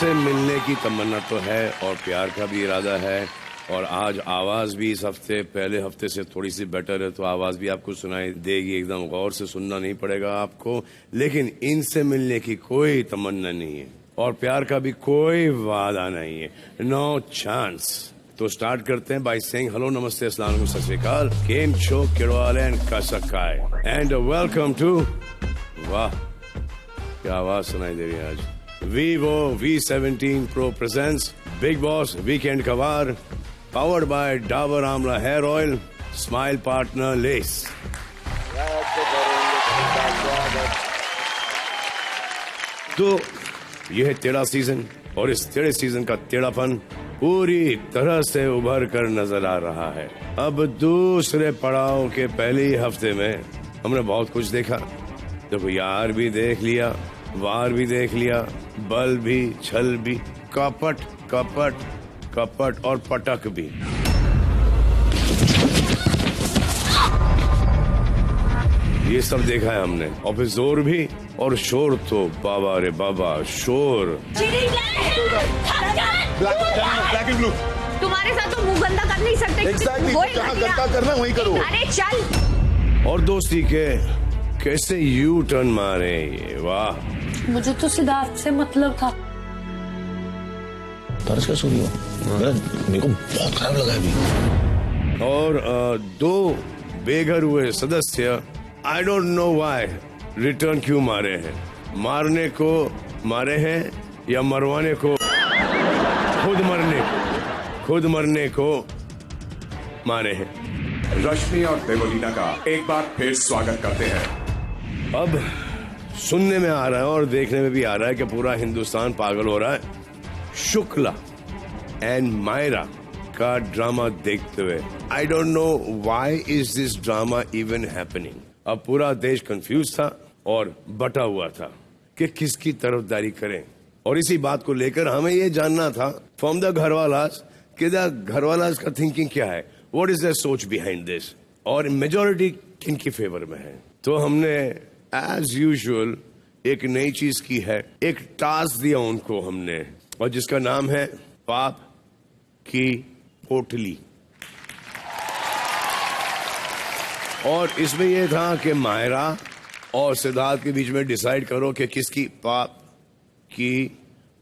इनसे मिलने की तमन्ना तो है और प्यार का भी इरादा है। और आज आवाज भी इस हफ्ते पहले हफ्ते से थोड़ी सी बेटर है, तो आवाज भी आपको सुनाई देगी। एकदम गौर से सुनना नहीं पड़ेगा आपको, लेकिन इनसे मिलने की कोई तमन्ना नहीं है और प्यार का भी कोई वादा नहीं है। No chance. तो स्टार्ट करते हैं बाय सेइंग हेलो, नमस्ते, अस्सलाम वालेकुम, सत श्री अकाल, केम छो, किड़वाले एंड कसकाय एंड वेलकम टू, वाह क्या आवाज सुनाई दे रही है आज, Vivo V17 Pro presents Big Boss Weekend Kawar, powered by Dabur Amla Hair Oil, Smile Partner Lace. तो यह है टेढ़ा सीजन और इस टेढ़े सीजन का टेढ़ापन पूरी तरह से उभर कर नजर आ रहा है। अब दूसरे पड़ाव के पहले ही हफ्ते में हमने बहुत कुछ देखा। देखो, यार भी देख लिया, वार भी देख लिया, बल भी, छल भी, कपट कपट कपट और पटक भी। ये सब देखा है हमने। और फिर जोर भी और शोर, तो बाबा रे बाबा शोर। Black and blue. तुम्हारे साथ तो मुंह गंदा कर नहीं सकते। Exactly, जहाँ गंदा करना वहीं करो। अरे चल। और दोस्ती के कैसे यू टर्न मारे ये, वाह। मुझे तो सिद्धार्थ से मतलब था। तरस का सुनियो, मेरे को बहुत खराब लगा अभी। और दो बेघर हुए सदस्य I don't know why return क्यों मारे हैं। मारने को मारे हैं या मरवाने को, खुद मरने को मारे हैं। रश्मि और देवलीना का एक बार फिर स्वागत करते हैं। अब सुनने में आ रहा है और देखने में भी आ रहा है कि पूरा हिंदुस्तान पागल हो रहा है शुक्ला एंड मायरा का ड्रामा देखते हुए। I don't know why is this drama even happening. अब पूरा देश कंफ्यूज था और बटा हुआ था कि किसकी तरफदारी करें। और इसी बात को लेकर हमें ये जानना था फ्रॉम द घरवालास कि द घरवालास का थिंकिंग क्या है, व्हाट इज द सोच बिहाइंड दिस, और मेजोरिटी किन की फेवर में है। तो हमने एज यूजुअल एक नई चीज की है, एक टास्क दिया उनको हमने, और जिसका नाम है पाप की पोटली। और इसमें यह था कि मायरा और सिद्धार्थ के बीच में डिसाइड करो कि किसकी पाप की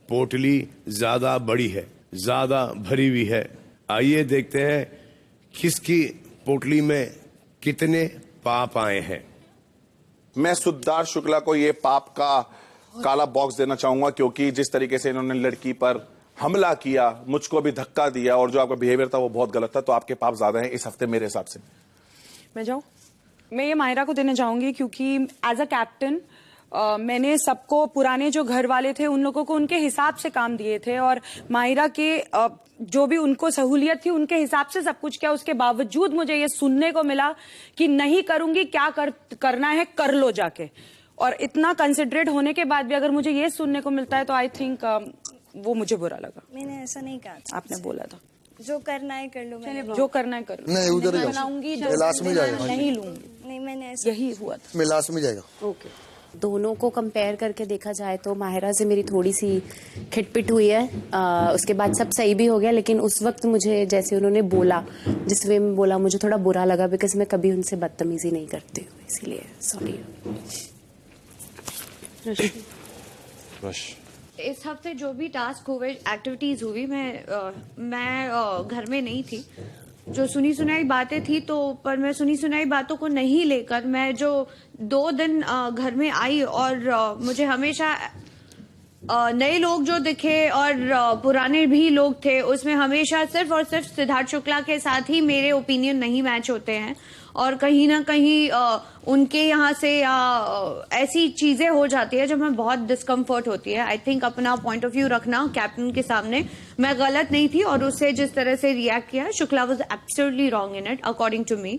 पोटली ज्यादा बड़ी है, ज्यादा भरी हुई है। आइए देखते हैं किसकी पोटली में कितने पाप आए हैं। मैं सिद्धार्थ शुक्ला को ये पाप का काला बॉक्स देना चाहूंगा, क्योंकि जिस तरीके से इन्होंने लड़की पर हमला किया, मुझको भी धक्का दिया, और जो आपका बिहेवियर था वो बहुत गलत था, तो आपके पाप ज्यादा हैं इस हफ्ते मेरे हिसाब से। मैं जाऊं? मैं ये मायरा को देना चाहूंगी, क्योंकि एज अ कैप्टन मैंने सबको, पुराने जो घर वाले थे उन लोगों को उनके हिसाब से काम दिए थे, और मायरा के जो भी उनको सहूलियत थी उनके हिसाब से सब कुछ किया। उसके बावजूद मुझे ये सुनने को मिला कि नहीं करूंगी, क्या करना है कर लो जाके। और इतना कंसिडरेट होने के बाद भी अगर मुझे ये सुनने को मिलता है तो आई थिंक वो मुझे बुरा लगा। मैंने ऐसा नहीं कहा, आपने बोला था जो करना है कर लो। जो करना है कर लो। नहीं, उधर ही बनाऊंगी, लास्ट में जाएगा। नहीं लूंगी, नहीं मैंने ऐसा यही हुआ था। मैं लास्ट में जाएगा। ओके। दोनों को कंपेयर करके देखा जाए तो माहिरा से मेरी थोड़ी सी खिटपिट हुई है। उसके बाद सब सही भी हो गया, लेकिन उस वक्त मुझे जैसे उन्होंने बोला, जिस वे में बोला, मुझे थोड़ा बुरा लगा, बिकॉज मैं कभी उनसे बदतमीजी नहीं करती हूँ, इसीलिए सॉरी। इस हफ्ते जो भी टास्क हुए, एक्टिविटीज हुई, मैं घर में नहीं थी। जो सुनी सुनाई बातें थी, तो पर मैं सुनी सुनाई बातों को नहीं लेकर मैं जो 2 दिन घर में आई, और मुझे हमेशा नए लोग जो दिखे और पुराने भी लोग थे, उसमें हमेशा सिर्फ और सिर्फ सिद्धार्थ शुक्ला के साथ ही मेरे ओपिनियन नहीं मैच होते हैं, और कहीं ना कहीं उनके यहाँ से ऐसी चीजें हो जाती है जो मैं बहुत डिस्कम्फर्ट होती है। आई थिंक अपना पॉइंट ऑफ व्यू रखना कैप्टन के सामने, मैं गलत नहीं थी, और उससे जिस तरह से रिएक्ट किया, Shukla was absolutely wrong in it according to me.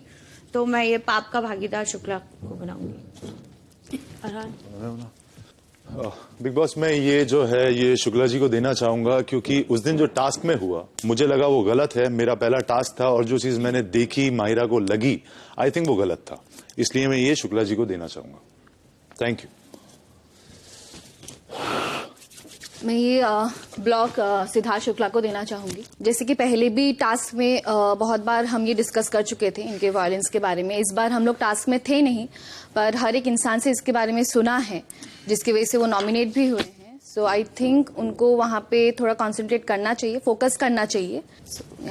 तो मैं ये पाप का भागीदार शुक्ला को बनाऊंगी। बिग बॉस में ये जो है ये शुक्ला जी को देना चाहूंगा, क्योंकि उस दिन जो टास्क में हुआ मुझे लगा वो गलत है। मेरा पहला टास्क था और जो चीज मैंने देखी माहिरा को लगी, आई थिंक वो गलत था, इसलिए मैं ये शुक्ला जी को देना चाहूंगा। Thank you. मैं ये ब्लॉक सिद्धार्थ शुक्ला को देना चाहूंगी। जैसे कि पहले भी टास्क में बहुत बार हम ये डिस्कस कर चुके थे इनके वायलेंस के बारे में। इस बार हम लोग टास्क में थे नहीं, पर हर एक इंसान से इसके बारे में सुना है, जिसकी वजह से वो नॉमिनेट भी हुए हैं। सो आई थिंक उनको वहाँ पे थोड़ा कॉन्सेंट्रेट करना चाहिए, फोकस करना चाहिए।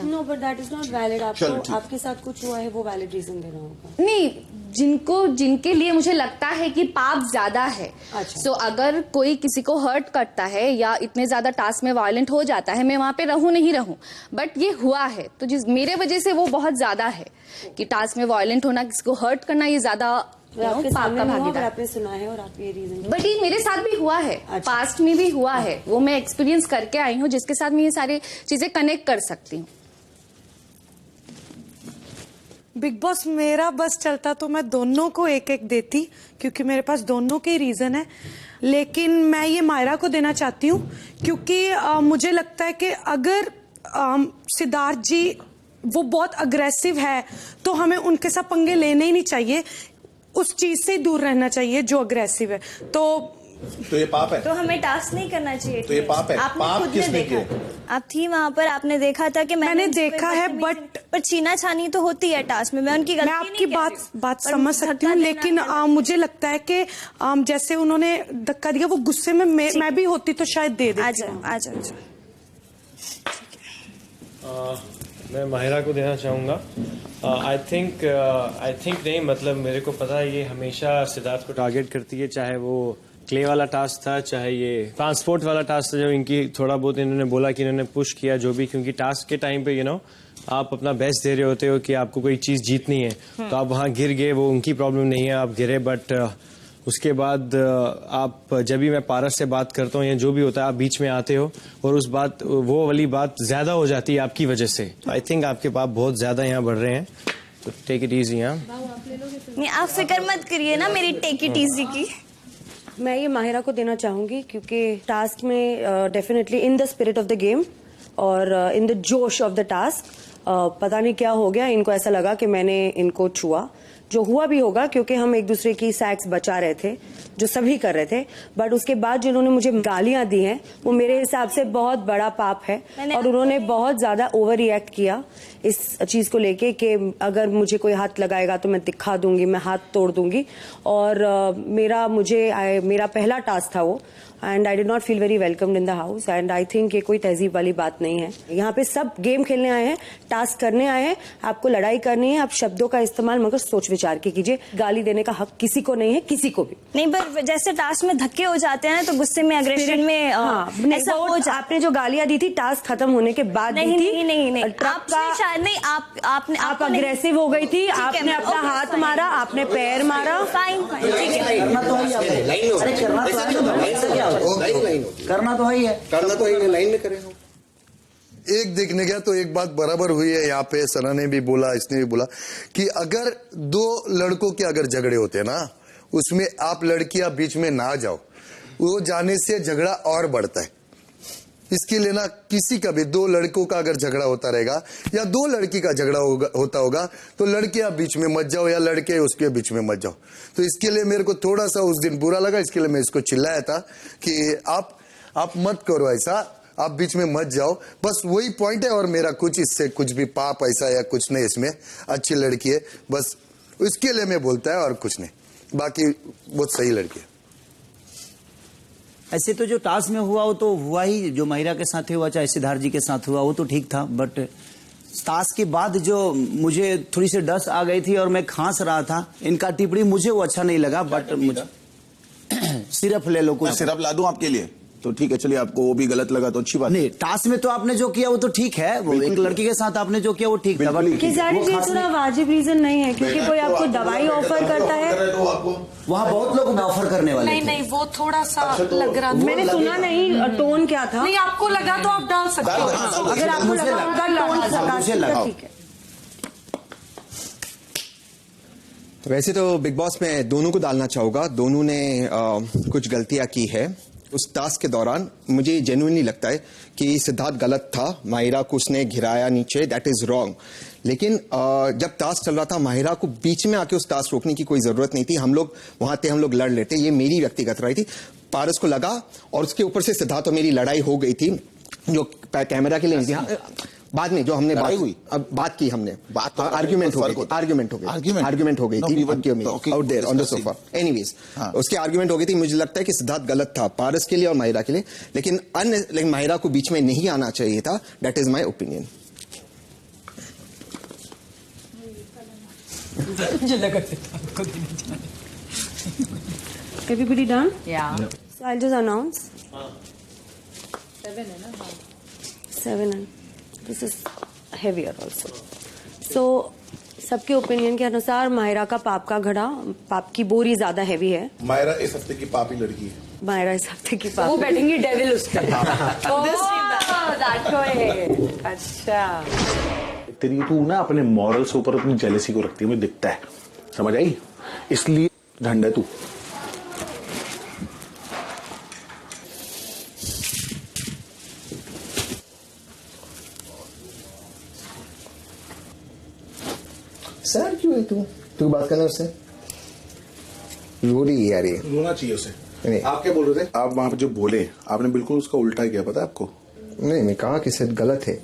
No but that is not valid. आपको आपके साथ कुछ हुआ है, वो वैलिड रीजन देना होगा। नहीं, जिनके लिए मुझे लगता है कि पाप ज्यादा है। अच्छा। सो अगर कोई किसी को हर्ट करता है या इतने ज्यादा टास्क में वायलेंट हो जाता है, मैं वहां पे रहूं नहीं रहूं, बट ये हुआ है तो जिस मेरे वजह से वो बहुत ज्यादा है कि टास्क में वायलेंट होना, किसी को हर्ट करना, ये ज्यादा आपके पाप का भागीदार। आपने सुना है और आप ये रीजन। बट ये मेरे साथ भी हुआ है। अच्छा। पास्ट में भी हुआ है, वो मैं एक्सपीरियंस करके आई हूँ, जिसके साथ मैं ये सारी चीजें कनेक्ट कर सकती हूँ। बिग बॉस मेरा बस चलता तो मैं दोनों को एक एक देती, क्योंकि मेरे पास दोनों के रीजन है। लेकिन मैं ये मायरा को देना चाहती हूँ, क्योंकि मुझे लगता है कि अगर सिद्धार्थ जी वो बहुत अग्रेसिव है तो हमें उनके साथ पंगे लेने ही नहीं चाहिए, उस चीज से दूर रहना चाहिए जो अग्रेसिव है। तो ये पाप है। तो हमें टास्क नहीं करना चाहिए। तो ये पाप है। आपने पाप खुद किसने देखा किया? आप थी वहाँ पर, आपने देखा था कि मैंने देखा है, बट पर छीना छानी तो होती है टास्क में। मैं उनकी गलती मैं आपकी नहीं कह रही हूँ, बात पर समझ सकती हूँ, धक्का लेकिन देना मुझे लगता है कि जैसे उन्होंने धक्का दिया, वो गुस्से में मैं भी होती तो शायद दे देती। आ जाओ। मैं माहिरा को देना चाहूँगा। आई थिंक नहीं, मतलब मेरे को पता है ये हमेशा सिद्धार्थ को टारगेट करती है, चाहे वो क्ले वाला टास्क था, चाहे ये ट्रांसपोर्ट वाला टास्क था, जो इनकी थोड़ा बहुत इन्होंने बोला कि इन्होंने पुश किया जो भी, क्योंकि टास्क के टाइम पे आप अपना बेस्ट दे रहे होते हो कि आपको कोई चीज़ जीतनी है, तो आप वहाँ गिर गए, वो उनकी प्रॉब्लम नहीं है, आप गिरे। बट उसके बाद आप जब भी मैं पारस से बात करता हूँ या जो भी होता है, आप बीच में आते हो और वो वाली बात ज्यादा हो जाती है आपकी वजह से। आई थिंक आपके पाप बहुत ज्यादा यहाँ बढ़ रहे हैं, तो टेक इट इजी। नहीं, आप फिक्र मत करिए ना मेरी टेक इट इजी की। मैं ये माहिरा को देना चाहूंगी, क्योंकि टास्क में definitely in the spirit of the game और इन द जोश ऑफ द टास्क पता नहीं क्या हो गया, इनको ऐसा लगा कि मैंने इनको छुआ, जो हुआ भी होगा क्योंकि हम एक दूसरे की सैक्स बचा रहे थे, जो सभी कर रहे थे। बट उसके बाद जिन्होंने मुझे गालियां दी हैं, वो मेरे हिसाब से बहुत बड़ा पाप है, और उन्होंने बहुत ज्यादा ओवर रिएक्ट किया इस चीज को लेके कि अगर मुझे कोई हाथ लगाएगा तो मैं दिखा दूंगी, मैं हाथ तोड़ दूंगी। और मेरा पहला टास्क था वो, and I did not feel very welcomed in the house, and I think ये कोई तहजीब वाली बात नहीं है। यहाँ पे सब गेम खेलने आए हैं, टास्क करने आए हैं, आपको लड़ाई करनी है, आप शब्दों का इस्तेमाल मगर सोच विचार के कीजिए। गाली देने का हक किसी को नहीं है, किसी को भी नहीं। पर जैसे टास्क में धक्के हो जाते हैं ना, तो गुस्से में, अग्रेशन में ऐसा हो जाता। आपने जो गालियां दी थी टास्क खत्म होने के बाद दी थी। नहीं, आप अग्रेसिव हो गई थी, आपने अपना हाथ मारा, आपने पैर मारा। फाइन, ठीक है, करना तो है, लाइन में करें। एक देखने गया तो एक बात बराबर हुई है यहाँ पे, सना ने भी बोला, इसने भी बोला कि अगर दो लड़कों के अगर झगड़े होते हैं ना, उसमें आप लड़कियां बीच में ना जाओ, वो जाने से झगड़ा और बढ़ता है। इसके लिए ना किसी का भी, दो लड़कों का अगर झगड़ा होता रहेगा या दो लड़की का झगड़ा होता होगा, तो लड़कियां बीच में मत जाओ या लड़के उसके बीच में मत जाओ। तो इसके लिए मेरे को थोड़ा सा उस दिन बुरा लगा, इसके लिए मैं इसको चिल्लाया था कि आप मत करो ऐसा, आप बीच में मत जाओ। बस वही पॉइंट है, और मेरा कुछ इससे कुछ भी पाप ऐसा या कुछ नहीं, इसमें अच्छी लड़की है, बस इसके लिए मैं बोलता है और कुछ नहीं, बाकी बहुत सही लड़की है। ऐसे तो जो टास्क में हुआ वो तो हुआ ही, जो माहिरा के साथ हुआ चाहे सिद्धार्थ जी के साथ हुआ, वो तो ठीक था। बट टास्क के बाद जो मुझे थोड़ी सी डस आ गई थी और मैं खांस रहा था, इनका टिप्पणी मुझे वो अच्छा नहीं लगा। बट मुझे सिरप ले लो, कुछ सिरप ला दूं आपके लिए तो ठीक है, चलिए आपको वो भी गलत लगा तो अच्छी बात नहीं। टास्क में तो आपने जो किया वो तो ठीक है, वो एक लड़की के साथ आपने जो किया वो ठीक था, बट थोड़ा वाजिब रीजन नहीं है, क्योंकि कोई आपको दवाई ऑफर करता है, वहाँ बहुत लोग ऑफर करने वाले नहीं, वो थोड़ा सा लग रहा था। मैंने सुना नहीं टोन क्या था। नहीं, आपको लगा तो आप डाल सकते हो, अगर आपको लगा ठीक है। तो वैसे तो बिग बॉस में दोनों को डालना चाहूंगा, दोनों ने कुछ गलतियां की है उस टास्क के दौरान। मुझे जेन्युइनली लगता है कि सिद्धार्थ गलत था, माहिरा को उसने घिराया नीचे, दैट इज रॉन्ग। लेकिन जब टास्क चल रहा था, माहिरा को बीच में आके उस टास्क रोकने की कोई जरूरत नहीं थी। हम लोग वहां थे, हम लोग लड़ लेते, ये मेरी व्यक्तिगत राय थी। पारस को लगा और उसके ऊपर से सिद्धार्थ और मेरी लड़ाई हो गई थी जो कैमरा के लिए नहीं थी। बाद में जो हमने बात की हमने आर्ग्यूमेंट हो गई थी out there on the sofa. Anyways उसकी आर्ग्यूमेंट हो गई थी। मुझे लगता है कि सिद्धार्थ गलत था पारस के लिए और माहिरा के लिए, लेकिन माहिरा को बीच में नहीं आना चाहिए था। That is my opinion. Everybody done? Yeah. So I'll just announce. 7 है ना? 7 and this is heavier also. So सबके ओपिनियन के अनुसार माहिरा का पाप का घड़ा, पाप की बोरी ज्यादा हैवी है। माहिरा इस हफ्ते की पापी लड़की है। माहिरा इस हफ्ते की पाप। वो बैठेंगी डेविल उस पर। अच्छा। तेरी तू ना अपने मॉरल्स ऊपर अपनी जेलेसी को रखती है, मुझे दिखता है, समझ आई? इसलिए ढंड है तू। सर क्यों है तू बात करना उससे? रो रही है यार ये। रोना चाहिए उसे। आप क्या बोल रहे थे? आप वहां पे जो बोले आपने बिल्कुल उसका उल्टा किया, पता है आपको? नहीं, मैं कहा कि सर गलत है,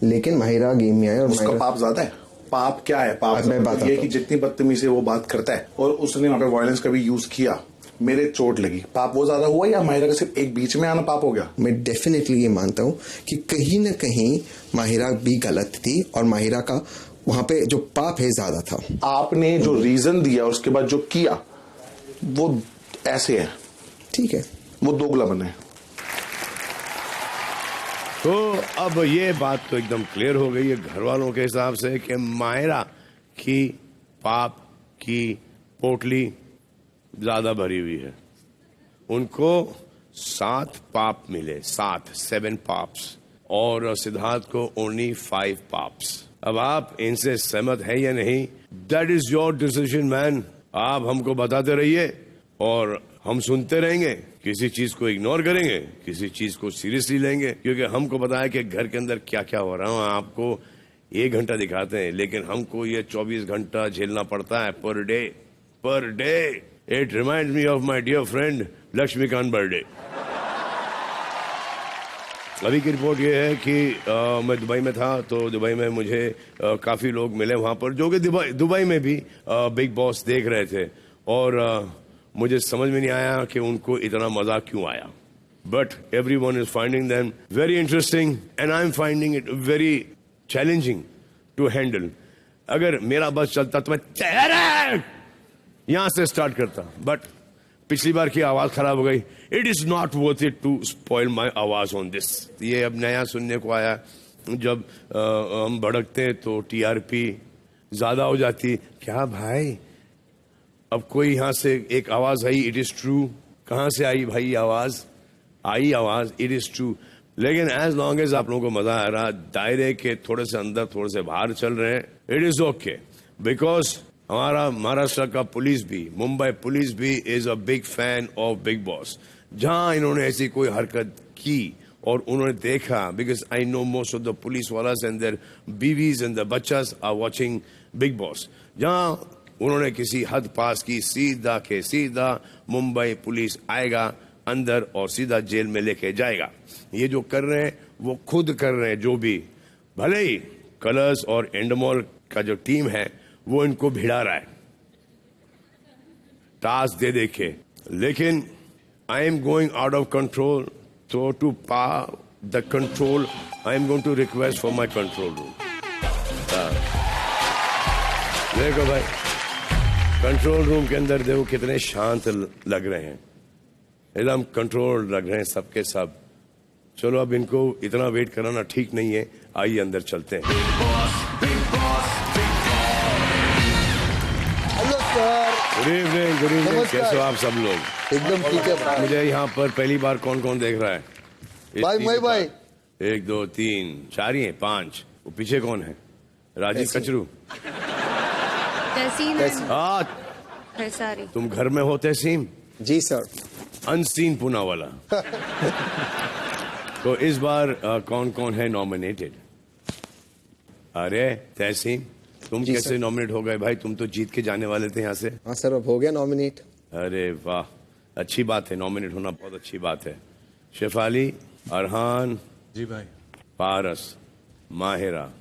लेकिन माहिरा गेम में आए और उसका पाप ज्यादा है। पाप क्या है? पाप ये कि जितनी बदतमीजी से वो बात करता है और उसने वहां पे वायलेंस का भी यूज किया, मेरे चोट लगी, पाप वो ज्यादा हुआ या माहिरा का सिर्फ एक बीच में आना पाप हो गया? मैं डेफिनेटली ये मानता हूँ कि कहीं न कहीं माहिरा भी गलत थी और माहिरा का वहां पे जो पाप है ज्यादा था। आपने जो रीजन दिया उसके बाद जो किया वो ऐसे है, ठीक है, वो दोगला बने। तो अब ये बात तो एकदम क्लियर हो गई है घर वालों के हिसाब से कि माहिरा की पाप की पोटली ज्यादा भरी हुई है। उनको 7 पाप मिले, 7 पाप्स, और सिद्धार्थ को ओनली 5 पाप्स। अब आप इनसे सहमत है या नहीं? That is your decision man. आप हमको बताते रहिए और हम सुनते रहेंगे, किसी चीज को इग्नोर करेंगे, किसी चीज को सीरियसली लेंगे, क्योंकि हमको पता है कि घर के अंदर क्या क्या हो रहा है। आपको 1 घंटा दिखाते हैं, लेकिन हमको ये 24 घंटा झेलना पड़ता है per day. It reminds me of my dear friend Laxmikant Berde. अभी की रिपोर्ट ये है कि मैं दुबई में था, तो दुबई में मुझे काफी लोग मिले वहां पर, जो कि दुबई में भी बिग बॉस देख रहे थे, और मुझे समझ में नहीं आया कि उनको इतना मजा क्यों आया। But everyone is finding them very interesting and I am finding it very challenging to handle. अगर मेरा बस चलता तो मैं यहां से स्टार्ट करता, बट पिछली बार की आवाज खराब हो गई। It is not worth it to spoil my आवाज ऑन दिस। ये अब नया सुनने को आया, जब हम भड़कते तो टीआरपी ज्यादा हो जाती। क्या भाई, अब कोई यहां से एक आवाज आई, इट इज ट्रू। कहां से आई भाई आवाज? It is true. लेकिन एज लॉन्ग एज आप लोगों को मजा आ रहा, दायरे के थोड़े से अंदर थोड़े से बाहर चल रहे हैं, इट इज ओके। बिकॉज हमारा महाराष्ट्र का पुलिस भी, मुंबई पुलिस भी is a big fan of big boss. जहां इन्होंने ऐसी कोई हरकत की और उन्होंने देखा, because I know most of the police वालास एंड देयर बीवीज एंड द बच्चास आर वाचिंग बिग बॉस, जहां उन्होंने किसी हद पास की, सीधा के सीधा मुंबई पुलिस आएगा अंदर और सीधा जेल में लेके जाएगा। ये जो कर रहे हैं वो खुद कर रहे हैं, जो भी, भले ही कलर्स और एंडमॉल का जो टीम है वो इनको भिड़ा रहा है टास्क दे के, लेकिन I am going out of control. So to power the control, I am going to request for my control room. देखो भाई, कंट्रोल रूम के अंदर देखो कितने शांत लग रहे हैं, एकदम कंट्रोल लग रहे हैं सबके सब। चलो अब इनको इतना वेट कराना ठीक नहीं है, आइए अंदर चलते हैं। Hello sir. Good evening. कैसे हो आप सब लोग? एकदम ठीक है। मुझे यहाँ पर पहली बार कौन कौन देख रहा है? भाई 1 2 3 4 ही है, 5। वो पीछे कौन है? राजीव कचरू। तुम घर में हो तहसीम? जी सर। अनसीन पुना वाला। तो इस बार कौन कौन है नॉमिनेटेड? अरे तहसीम, तुम कैसे नॉमिनेट हो गए भाई? तुम तो जीत के जाने वाले थे यहाँ से। हाँ सर, अब हो गया नॉमिनेट। अरे वाह, अच्छी बात है, नॉमिनेट होना बहुत अच्छी बात है। शेफाली, अरहान जी भाई, पारस, माहिरा,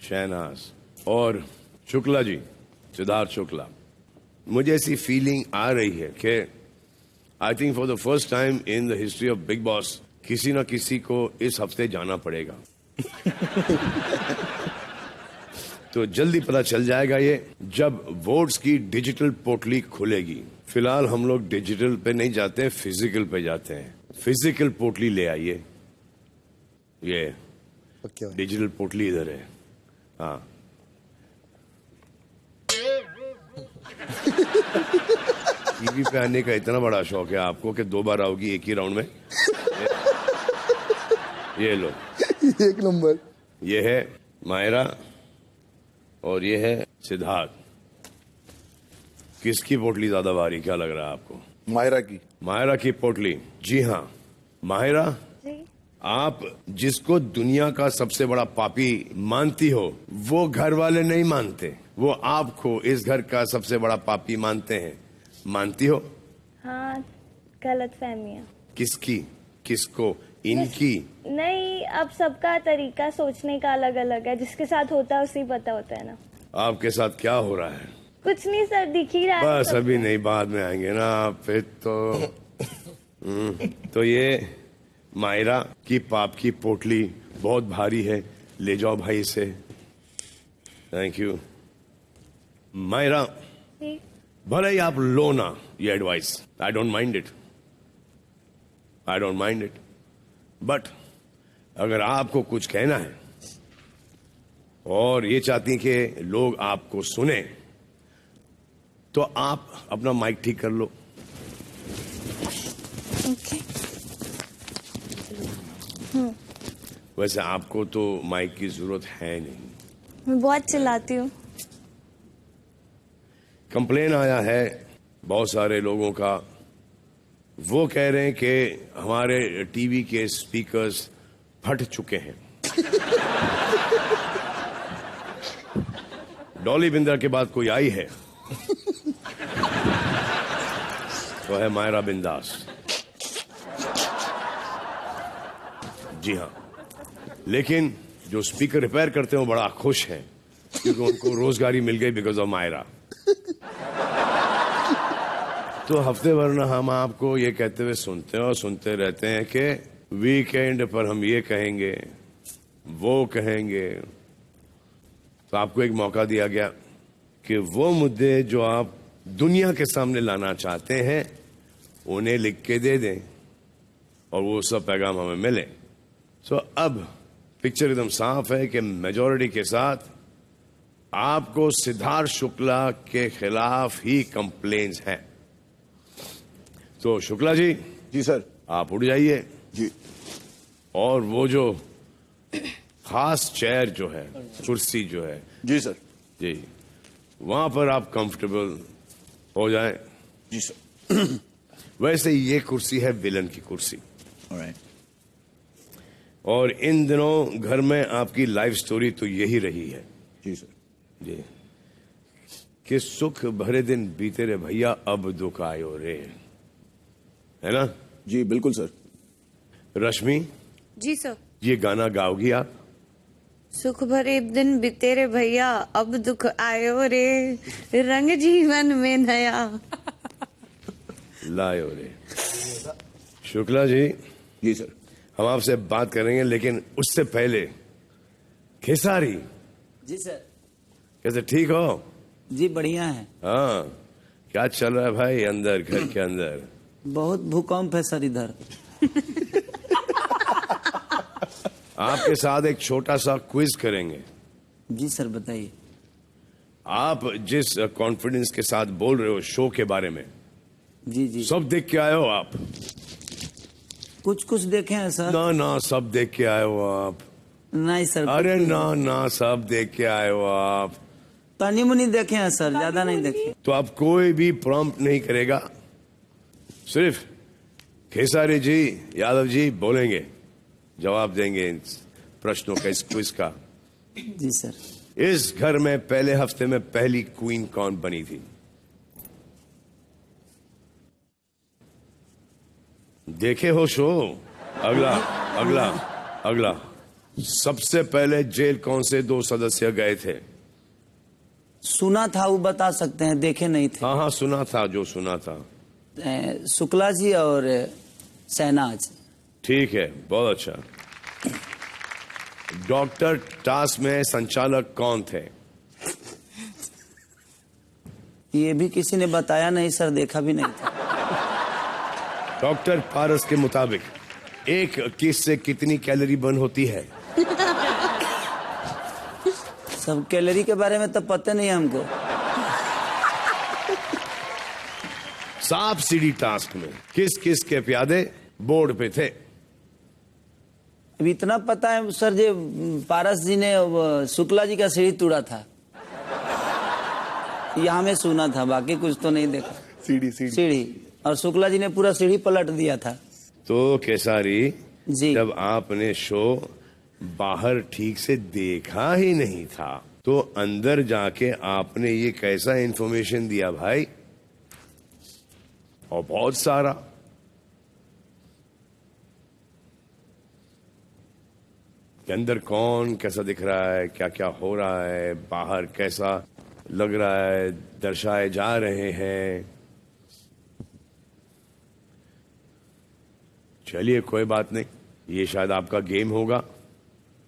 शहनाज और शुक्ला जी, सिद्धार्थ शुक्ला, मुझे ऐसी फीलिंग आ रही है कि I think for the first time in the history of big boss किसी ना किसी को इस हफ्ते जाना पड़ेगा। तो जल्दी पता चल जाएगा ये जब वोट्स की डिजिटल पोर्टली खुलेगी। फिलहाल हम लोग डिजिटल पे नहीं जाते हैं, फिजिकल पे जाते हैं। फिजिकल पोर्टली ले आइए, ये डिजिटल पोर्टली इधर है। हाँ टीवी पे आने का इतना बड़ा शौक है आपको कि 2 बार आओगी एक ही राउंड में। ये लो, एक नंबर। ये है मायरा और ये है सिद्धार्थ। किसकी पोटली ज्यादा भारी, क्या लग रहा है आपको? माहिरा की। माहिरा की पोटली। जी हाँ माहिरा, आप जिसको दुनिया का सबसे बड़ा पापी मानती हो वो घर वाले नहीं मानते, वो आपको इस घर का सबसे बड़ा पापी मानते हैं। मानती हो? हाँ, गलत फहमियाँ। किसकी? किसको? इनकी? नहीं, अब सबका तरीका सोचने का अलग अलग है, जिसके साथ होता है उसे पता होता है ना। आपके साथ क्या हो रहा है? कुछ नहीं सर, दिख ही रहा है। बस अभी नहीं, बाद में आएंगे ना फिर तो। तो ये मायरा की पाप की पोटली बहुत भारी है, ले जाओ भाई इसे। Thank you Myra. भले ही आप लो ना ये advice, I don't mind it, I don't mind it, but अगर आपको कुछ कहना है और ये चाहती हैं कि लोग आपको सुने तो आप अपना माइक ठीक कर लो। ओके। वैसे आपको तो माइक की जरूरत है नहीं। मैं बहुत चिल्लाती हूँ। कंप्लेन आया है बहुत सारे लोगों का, वो कह रहे हैं कि हमारे टीवी के स्पीकर्स फट चुके हैं। डॉली बिंद्रा के बाद कोई आई है तो है मायरा बिंदास। जी हाँ, लेकिन जो स्पीकर रिपेयर करते हैं वो बड़ा खुश हैं क्योंकि उनको रोजगारी मिल गई बिकॉज ऑफ मायरा। तो हफ्ते भर ना हम आपको ये कहते हुए सुनते हैं और सुनते रहते हैं कि वीकेंड पर हम ये कहेंगे वो कहेंगे। तो आपको एक मौका दिया गया कि वो मुद्दे जो आप दुनिया के सामने लाना चाहते हैं उन्हें लिख के दे दें और वो सब पैगाम हमें मिले। सो अब पिक्चर एकदम साफ है कि मेजॉरिटी के साथ आपको सिद्धार्थ शुक्ला के खिलाफ ही कंप्लेन्स हैं। तो शुक्ला जी। जी सर। आप उठ जाइए जी। और वो जो खास चेयर जो है, कुर्सी जो है, जी सर, जी, वहां पर आप कंफर्टेबल हो जाएं। जी सर। वैसे ये कुर्सी है विलन की कुर्सी। ऑलराइट। और इन दिनों घर में आपकी लाइफ स्टोरी तो यही रही है। जी सर। जी, कि सुख भरे दिन बीते रे भैया अब दुख आयो रे, है ना? जी बिल्कुल सर। रश्मि जी सर। ये गाना गाओगी आप? सुख भरे दिन बीते रे भैया अब दुख आयो रे, रंग जीवन में नया लायो रे। शुक्ला जी। जी सर। हम आपसे बात करेंगे लेकिन उससे पहले खेसारी। जी सर। कैसे, ठीक हो? जी बढ़िया है। हाँ, क्या चल रहा है भाई अंदर, घर के अंदर? बहुत भूकंप है सर इधर। आपके साथ एक छोटा सा क्विज करेंगे। जी सर बताइए। आप जिस कॉन्फिडेंस के साथ बोल रहे हो शो के बारे में, जी जी, सब देख के आए हो आप? कुछ कुछ देखे हैं सर। ना ना, सब देख के आए हो आप? नहीं सर। अरे ना ना, सब देख के आए हो आप? तनी मुनी देखे हैं सर, ज्यादा नहीं देखे। तो अब कोई भी प्रॉम्प्ट नहीं करेगा, सिर्फ खेसारी जी, यादव जी बोलेंगे, जवाब देंगे इन प्रश्नों का, इस क्विज का। जी सर। इस घर में पहले हफ्ते में पहली क्वीन कौन बनी थी? देखे हो शो? अगला अगला अगला। सबसे पहले जेल कौन से 2 सदस्य गए थे? सुना था, वो बता सकते हैं, देखे नहीं थे। हाँ हाँ सुना था, जो सुना था। शुक्ला जी और शहनाज। ठीक है, बहुत अच्छा। डॉक्टर टास्क में संचालक कौन थे? ये भी किसी ने बताया नहीं सर, देखा भी नहीं था। डॉक्टर पारस के मुताबिक एक किस से कितनी कैलोरी बर्न होती है? सब कैलोरी के बारे में तो पता नहीं हमको। सांप सीढ़ी टास्क में किस किस के प्यादे बोर्ड पे थे? अभी इतना पता है सर जी, पारस जी ने शुक्ला जी का सीढ़ी तोड़ा था, यहाँ में सुना था, बाकी कुछ तो नहीं देखा। सीढ़ी और शुक्ला जी ने पूरा सीढ़ी पलट दिया था। तो केसारी जी, जब आपने शो बाहर ठीक से देखा ही नहीं था तो अंदर जाके आपने ये कैसा इंफॉर्मेशन दिया भाई? और बहुत सारा। के अंदर कौन कैसा दिख रहा है, क्या क्या हो रहा है, बाहर कैसा लग रहा है, दर्शाए जा रहे हैं। चलिए कोई बात नहीं, ये शायद आपका गेम होगा।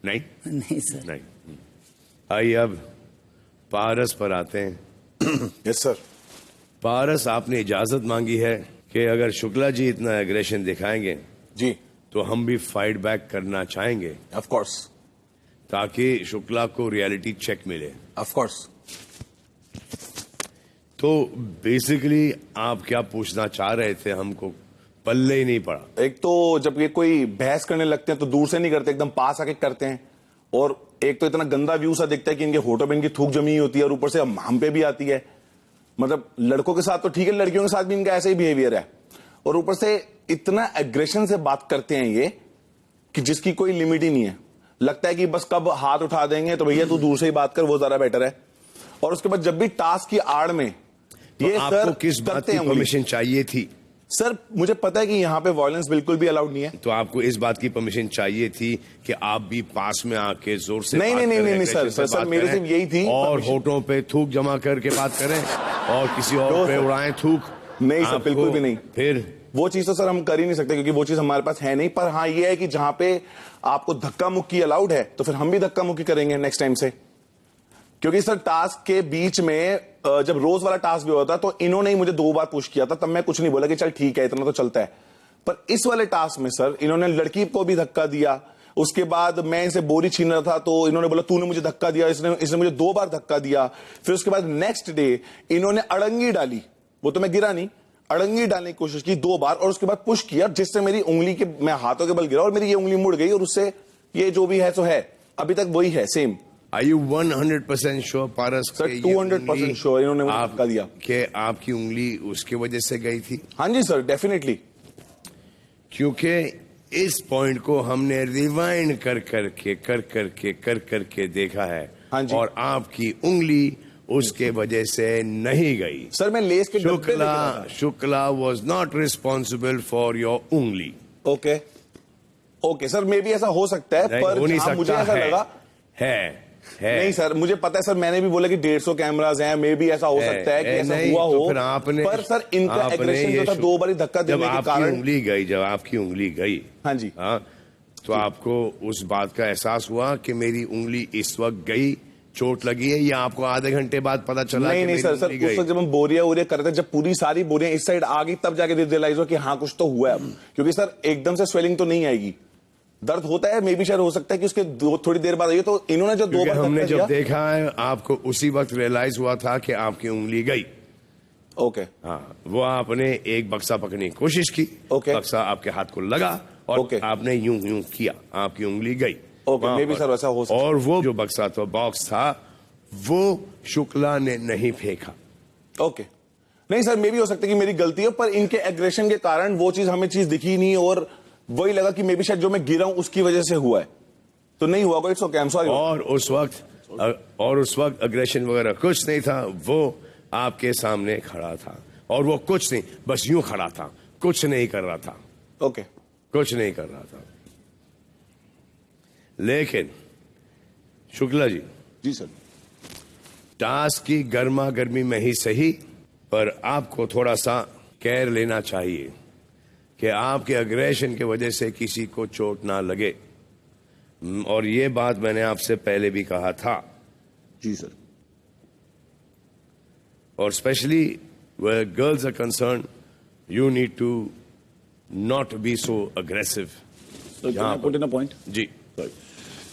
नहीं नहीं सर, नहीं। आइए अब पारस पर आते हैं। Yes sir. पारस, आपने इजाजत मांगी है कि अगर शुक्ला जी इतना एग्रेशन दिखाएंगे जी तो हम भी फाइट बैक करना चाहेंगे। Of course. ताकि शुक्ला को रियलिटी चेक मिले। Of course. तो बेसिकली आप क्या पूछना चाह रहे थे? हमको पल्ले ही नहीं पड़ा। एक तो जब ये कोई बहस करने लगते हैं तो दूर से नहीं करते, एकदम पास आके करते हैं। और एक तो इतना गंदा व्यू सा दिखता है कि इनके होठों पे इनकी थूक जमी होती है और ऊपर से हम पे भी आती है। मतलब लड़कों के साथ तो ठीक है, लड़कियों के साथ भी इनका ऐसा ही बिहेवियर है। और ऊपर से इतना एग्रेशन से बात करते हैं ये कि जिसकी कोई लिमिट ही नहीं है। लगता है कि बस कब हाथ उठा देंगे तो भैया तू दूर से ही बात कर, वो ज्यादा बेटर है। और उसके बाद जब भी टास्क की आड़ में तो ये आपको सर किस बात की परमिशन चाहिए थी? सर मुझे पता है कि यहाँ पे वायलेंस बिल्कुल भी अलाउड नहीं है। तो आपको इस बात की परमिशन चाहिए थी कि आप भी पास में आके जोर से नहीं बात नहीं करें, नहीं नहीं सर aggression से सर बात मेरे करें, सिर्फ यही थी। और होठों पे थूक जमा करके बात करें और किसी और पे उड़ाएं थूक? नहीं सर, बिल्कुल भी नहीं। फिर वो चीज तो सर हम कर ही नहीं सकते क्योंकि वो चीज हमारे पास है नहीं। पर हाँ ये है कि जहां पे आपको धक्का मुक्की अलाउड है तो फिर हम भी धक्का मुक्की करेंगे नेक्स्ट टाइम से। क्योंकि सर टास्क के बीच में जब रोज वाला टास्क भी होता तो इन्होंने ही मुझे 2 बार पुश किया था, तब मैं कुछ नहीं बोला कि चल ठीक है इतना तो चलता है। पर इस वाले टास्क में सर इन्होंने लड़की को भी धक्का दिया। उसके बाद मैं इनसे बोरी छीन रहा था तो इन्होंने बोला तूने मुझे धक्का दिया, इसने मुझे 2 बार धक्का दिया। फिर उसके बाद नेक्स्ट डे इन्होंने अड़ंगी डाली, वो तो मैं गिरा नहीं, अड़ंगी डालने की कोशिश की 2 बार और उसके बाद पुश किया जिससे मेरी उंगली के, मैं हाथों के बल गिरा और मेरी ये उंगली मुड़ गई और उससे ये जो भी है सो है, अभी तक वही है same. Are you 100% sure Paras? Sir 200% sure इन्होंने मुझे धक्का दिया। कि आपकी उंगली उसके वजह से गई थी? हाँ जी सर, डेफिनेटली। क्योंकि इस पॉइंट को हमने रिवाइंड कर करके देखा है। हाँ जी। और आपकी उंगली उसके वजह से नहीं गई। सर मैं लेस के डब्बे लेके आया था। Shukla was not responsible for your उंगली। ओके ओके सर, मे भी ऐसा हो सकता है, नहीं, पर हो नहीं हाँ, मुझे सकता ऐसा है, लगा है नहीं सर, मुझे पता है सर, मैंने भी बोला कि 150 कैमराज हैं, मे भी ऐसा हो सकता है कि ऐसा हुआ तो हो। फिर आपने, पर सर इनका एग्रेशन जो था 2 बार धक्का देने के कारण, जब आपकी उंगली गई, हाँ जी, हाँ, तो आपको उस बात का एहसास हुआ कि मेरी उंगली इस वक्त गई, चोट लगी है, या आपको आधे घंटे बाद पता चला? नहीं सर, उस वक्त जब हम बोरिया कर रहे थे, जब पूरी सारी बोरियां इस साइड आ गई तब जाके रियलाइज हुआ कि हाँ कुछ तो हुआ है अब। क्योंकि सर एकदम से स्वेलिंग तो नहीं आएगी, दर्द होता है, मे बी शायद हो सकता है कि उसके थोड़ी देर बाद आई। तो इन्होंने जो 2 बार हमने जब देखा है आपको उसी वक्त रियलाइज हुआ था कि आपकी उंगली गई। ओके, हाँ, वो आपने एक बक्सा पकड़ने की कोशिश की, बक्सा आपके हाथ को लगा और आपने यूं किया, आपकी उंगली गई। ओके, मे बी सर वैसा हो सकता है। और वो जो बक्सा तो बॉक्स था वो शुक्ला ने नहीं फेंका। ओके, नहीं सर, मे भी हो सकता है कि मेरी गलती है, पर इनके एग्रेशन के कारण वो चीज हमें चीज दिखी नहीं और वही लगा कि मे भी शायद जो मैं गिरा हूं उसकी वजह से हुआ है, तो नहीं हुआ कोई। It's okay, I am sorry. और उस वक्त एग्रेशन वगैरह कुछ नहीं था, वो आपके सामने खड़ा था और वो कुछ नहीं, बस यूं खड़ा था, कुछ नहीं कर रहा था। ओके कुछ नहीं कर रहा था। लेकिन शुक्ला जी, जी सर, टास्क की गर्मा गर्मी में ही सही, पर आपको थोड़ा सा केयर लेना चाहिए कि आपके अग्रेशन की वजह से किसी को चोट ना लगे। और ये बात मैंने आपसे पहले भी कहा था। जी सर। और specially where girls are concerned, you need to not be so aggressive. So can I put in a point? जी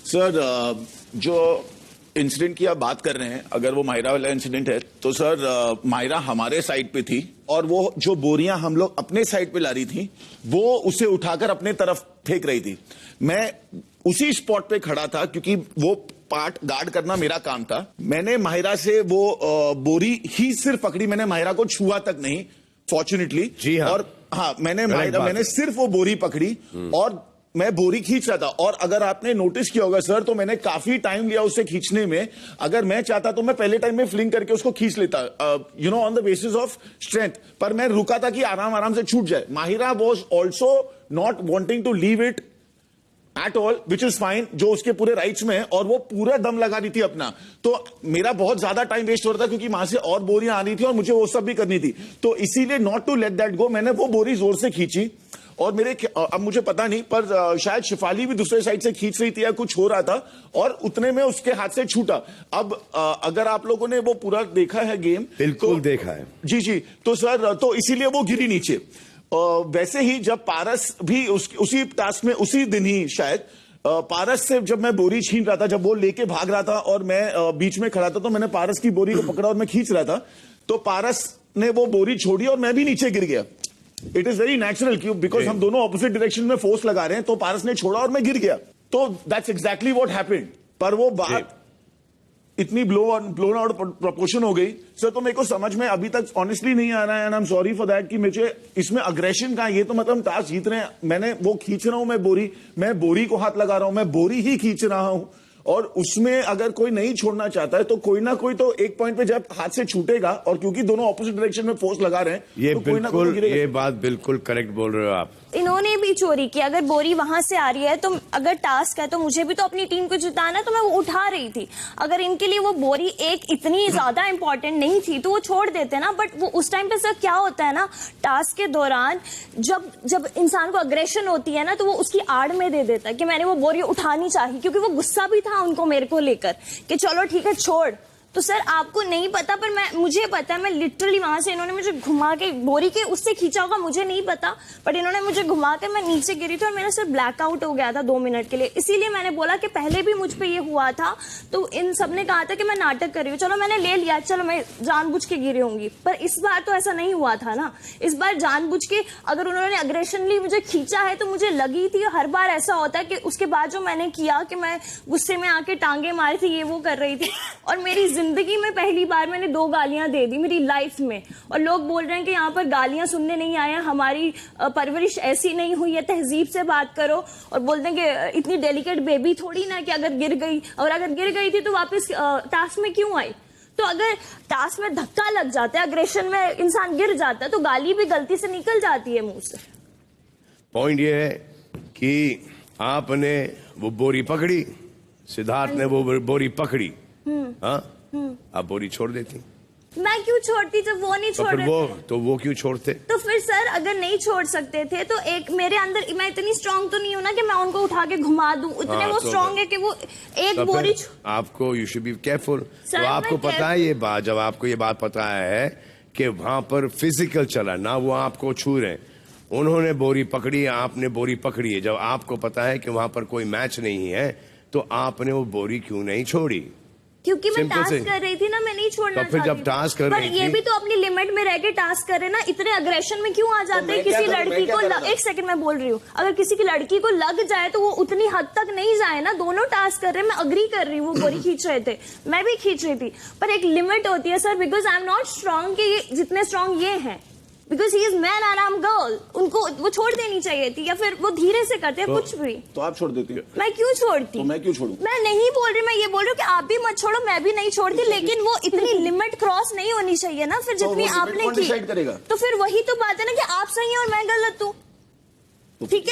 सर, जो इंसिडेंट की आप बात कर रहे हैं, अगर वो माहिरा वाला इंसिडेंट है तो सर माहिरा हमारे साइड पे थी और वो जो बोरियां हम लोग अपने साइड पे ला रही थी वो उसे उठाकर अपने तरफ फेंक रही थी। मैं उसी स्पॉट पे खड़ा था क्योंकि वो पार्ट गार्ड करना मेरा काम था। मैंने माहिरा से वो बोरी ही सिर्फ पकड़ी, मैंने माहिरा को छुआ तक नहीं, फॉर्चुनेटली। जी हाँ। और हाँ, मैंने सिर्फ वो बोरी पकड़ी और मैं बोरी खींच रहा था। और अगर आपने नोटिस किया होगा सर, तो मैंने काफी टाइम लिया उसे खींचने में। अगर मैं चाहता तो मैं पहले टाइम में फ्लिंग करके उसको खींच लेता, on the basis of strength, पर मैं रुका था कि आराम आराम से छूट जाए। Mahira was also not wanting to leave it at all, which is fine, जो उसके पूरे राइट्स में है, और वो पूरा दम लगा रही थी अपना। तो मेरा बहुत ज्यादा टाइम वेस्ट हो रहा था क्योंकि वहां से और बोरियां आ रही थी और मुझे वो सब भी करनी थी। तो इसीलिए not to let that go, मैंने वो बोरी जोर से खींची। और अब मुझे पता नहीं, पर शायद शिफाली भी दूसरे साइड से खींच रही थी या कुछ हो रहा था, और उतने में उसके हाथ से छूटा। अब अगर आप लोगों ने वो पूरा देखा है गेम, बिल्कुल देखा है। जी जी, तो सर तो इसीलिए वो गिरी नीचे। वैसे ही जब पारस भी उसी टास्क में उसी दिन ही शायद पारस से जब मैं बोरी छीन रहा था, जब वो लेके भाग रहा था और मैं बीच में खड़ा था, तो मैंने पारस की बोरी को पकड़ा और मैं खींच रहा था, तो पारस ने वो बोरी छोड़ी और मैं भी नीचे गिर गया। इट इज वेरी नेचुरल क्यों, बिकॉज हम दोनों ऑपोजिट डायरेक्शन में फोर्स लगा रहे हैं, तो पारस ने छोड़ा और मैं गिर गया। तो दैट्स एग्जैक्टली व्हाट हैपेंड। पर वो बात इतनी ब्लोन आउट प्रोपोर्शन हो गई सर, तो मेरे को समझ में अभी तक ऑनेस्टली नहीं आ रहा है, and I am sorry for that, कि मुझे इसमें अग्रेशन का, ये तो मतलब टास्क जीत रहे हैं, मैंने वो खींच रहा हूं, मैं बोरी को हाथ लगा रहा हूं, मैं बोरी ही खींच रहा हूं। और उसमें अगर कोई नहीं छोड़ना चाहता है तो कोई ना कोई तो एक पॉइंट पे जब हाथ से छूटेगा, और क्योंकि दोनों ऑपोजिट डायरेक्शन में फोर्स लगा रहे हैं, ये तो कोई ना कोई बिल्कुल, ये बात बिल्कुल करेक्ट बोल रहे हो आप। इन्होंने भी चोरी की। अगर बोरी वहां से आ रही है तो अगर टास्क है तो मुझे भी तो अपनी टीम को जिताना है, तो मैं वो उठा रही थी। अगर इनके लिए वो बोरी एक इतनी ज्यादा इंपॉर्टेंट नहीं थी तो वो छोड़ देते ना। बट वो उस टाइम पे सर क्या होता है ना, टास्क के दौरान जब इंसान को अग्रेशन होती है ना, तो वो उसकी आड़ में दे देता है कि मैंने वो बोरी उठानी चाहिए, क्योंकि वो गुस्सा भी था उनको मेरे को लेकर कि चलो ठीक है छोड़। तो सर आपको नहीं पता, पर मुझे पता है। मैं लिटरली वहां से, इन्होंने मुझे घुमा के बोरी के उससे खींचा होगा, मुझे नहीं पता, बट इन्होंने मुझे घुमा के, मैं नीचे गिरी थी और मेरा सर ब्लैकआउट हो गया था 2 मिनट के लिए। इसीलिए मैंने बोला कि पहले भी मुझ पे ये हुआ था, तो इन सब ने कहा था कि मैं नाटक कर रही हूँ। चलो मैंने ले लिया, चलो मैं जानबूझ के गिरी होंगी, पर इस बार तो ऐसा नहीं हुआ था ना। इस बार जानबूझ के अगर उन्होंने अग्रेशनली मुझे खींचा है तो मुझे लगी थी। हर बार ऐसा होता है कि उसके बाद जो मैंने किया कि मैं गुस्से में आके टांगे मारी थी, ये वो कर रही थी, और मेरी जिंदगी में पहली बार मैंने 2 गालियां दे दी मेरी लाइफ में। और लोग बोल रहे हैं कि यहाँ पर गालियां सुनने नहीं आए हैं, हमारी परवरिश ऐसी नहीं हुई है, तहजीब से बात करो। और बोलते हैं कि इतनी डेलिकेट बेबी थोड़ी ना कि अगर गिर गई, और अगर गिर गई थी तो वापस टास्क में क्यों आई। तो अगर टास्क में धक्का लग जाता है, अग्रेशन में इंसान गिर जाता है, तो गाली भी गलती से निकल जाती है मुंह से। पॉइंट ये है कि आपने वो बोरी पकड़ी, सिद्धार्थ ने वो बोरी पकड़ी, हाँ, आप बोरी छोड़ देती। मैं क्यों छोड़ती जब वो नहीं छोड़ रहे थे? तो वो क्यों छोड़ते? तो फिर सर अगर नहीं छोड़ सकते थे तो एक मेरे अंदर, मैं इतनी स्ट्रांग तो नहीं हूं ना कि मैं उनको उठा के घुमा दूं। इतने वो स्ट्रांग है कि वो एक बोरी आपको, यू शुड बी केयरफुल। तो आपको पता है ये बात, जब आपको ये बात पता है कि वहां पर फिजिकल चला ना, वो आपको छू रहे, उन्होंने बोरी पकड़ी, आपने बोरी पकड़ी है, जब आपको पता है कि वहां पर कोई मैच नहीं है, तो आपने वो बोरी क्यों नहीं छोड़ी? क्योंकि मैं टास्क कर रही थी ना, मैं नहीं छोड़ना तो फिर जब टास्क कर रही थी, ये भी तो अपनी लिमिट में रह के टास्क करे ना। इतने अग्रेशन में क्यों आ जाते हैं? किसी लड़की को एक सेकंड मैं बोल रही हूँ, अगर किसी की लड़की को लग जाए तो वो उतनी हद तक नहीं जाए ना। दोनों टास्क कर रहे हैं, मैं अग्री कर रही हूँ, वो बोरी खींच रहे थे, मैं भी खींच रही थी, पर एक लिमिट होती है sir. Because I am not strong कि जितने स्ट्रांग ये हैं, because he is man and I M girl. उनको वो छोड़ देनी चाहिए थी, या फिर वो धीरे से करते हैं कुछ भी। तो आप छोड़ देती हो? मैं क्यों छोड़ती? तो मैं क्यों छोड़ूं? मैं नहीं बोल रही, मैं ये बोल रही हूँ कि आप भी मत छोड़ो, मैं भी नहीं छोड़ती, लेकिन वो इतनी लिमिट क्रॉस नहीं होनी चाहिए ना। फिर जितनी आपने की, तो फिर वही तो बात है ना कि आप सही हैं और मैं गलत हूँ। ठीक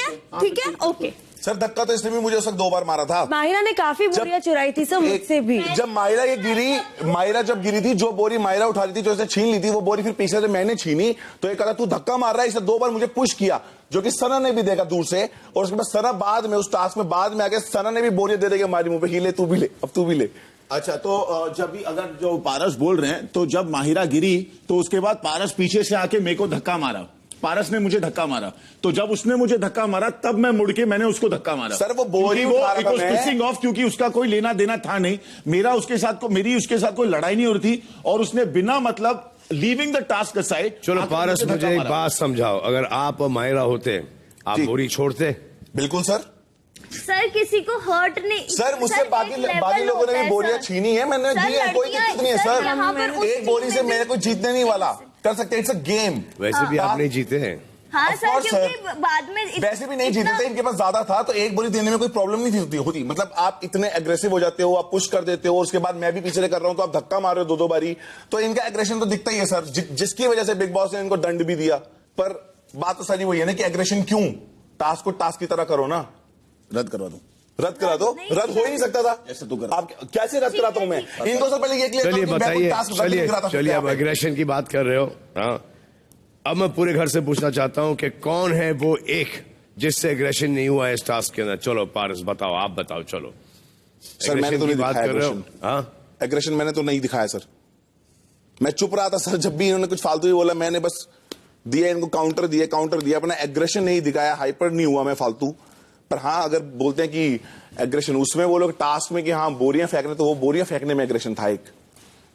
है ओके। सर धक्का तो इसने भी मुझे उस वक्त 2 बार मारा था। माहिरा ने काफी बोरियां चुराई थी सर मुझसे भी। जब माहिरा ये गिरी, माहिरा जब गिरी थी, जो बोरी माहिरा उठा रही थी, जो इसने छीन ली थी, वो बोरी फिर पीछे से मैंने छीनी, तो ये कहा तू धक्का मार रहा है, इसने 2 बार मुझे पुश किया, जो कि सना ने भी देखा दूर से, और उसके बाद सना बाद में उस टास्क में बाद में आके सना ने भी बोरियां दे देके हमारी मुंह पे, ही ले तू भी ले, अब तू भी ले। अच्छा, तो जब भी अगर जो पारस बोल रहे हैं, तो जब माहिरा गिरी तो उसके बाद पारस पीछे से आके मेरे को धक्का मारा, पारस ने मुझे धक्का मारा, तो जब उसने मुझे धक्का मारा तब मैं मुड़ के मैंने उसको धक्का मारा। सर वो बोरी उठा रहा था मैं। पिसिंग ऑफ, क्योंकि उसका कोई लेना देना था नहीं, मेरी उसके साथ कोई लड़ाई नहीं हो रही थी, और उसने बिना मतलब लीविंग द टास्क असाइड। चलो पारस, मुझे एक बात समझाओ, अगर आप माहिरा होते आप बोरी छोड़ते? बिल्कुल सर। सर किसी को हर्ट नहीं। सर मुझसे बाकी लोगों ने भी बोरियां छीनी है, मैंने दी है, कोई दिक्कत नहीं है सर। एक बोरी से मेरे को जीतने नहीं वाला, कर सकते, इट्स अ गेम। वैसे भी आप नहीं जीते हैं। हाँ सर, क्योंकि बाद में वैसे भी नहीं जीते थे, इनके पास ज्यादा था, तो एक बोरी देने में कोई प्रॉब्लम नहीं होती। मतलब आप इतने एग्रेसिव हो जाते हो, आप पुश कर देते हो, उसके बाद मैं भी पीछे कर रहा हूं, तो आप धक्का मार रहे हो 2-2 बारी, तो इनका एग्रेशन तो दिखता ही है सर, जिसकी वजह से बिग बॉस ने इनको दंड भी दिया। पर बात तो सारी वही है ना कि एग्रेशन क्यों? टास्क को टास्क की तरह करो ना। रद्द करवा दो, रद्द करा दो। रद्द हो ही नहीं सकता था, ऐसे तो आप कैसे रद्द कराता हूं मैं? इनको सब पहले ये क्लियर चलिए बताइए, चलिए आप एग्रेशन की बात कर रहे हो। हाँ, अब मैं पूरे घर से पूछना चाहता हूं कि कौन है वो एक जिससे एग्रेशन नहीं हुआ इस टास्क के अंदर? चलो पारस बताओ, आप बताओ। चलो सर, मैंने तो नहीं बात कर रहे हो। हाँ, एग्रेशन मैंने तो नहीं दिखाया सर, मैं चुप रहा था सर। जब भी इन्होंने कुछ फालतू ही बोला, मैंने बस दिया इनको, काउंटर दिया, अपना एग्रेशन नहीं दिखाया, हाइपर नहीं हुआ मैं फालतू। पर हाँ, अगर बोलते हैं कि एग्रेशन उसमें वो लोग टास्क में कि हाँ बोरियां फेंकने, तो वो बोरियां फेंकने में एग्रेशन था एक,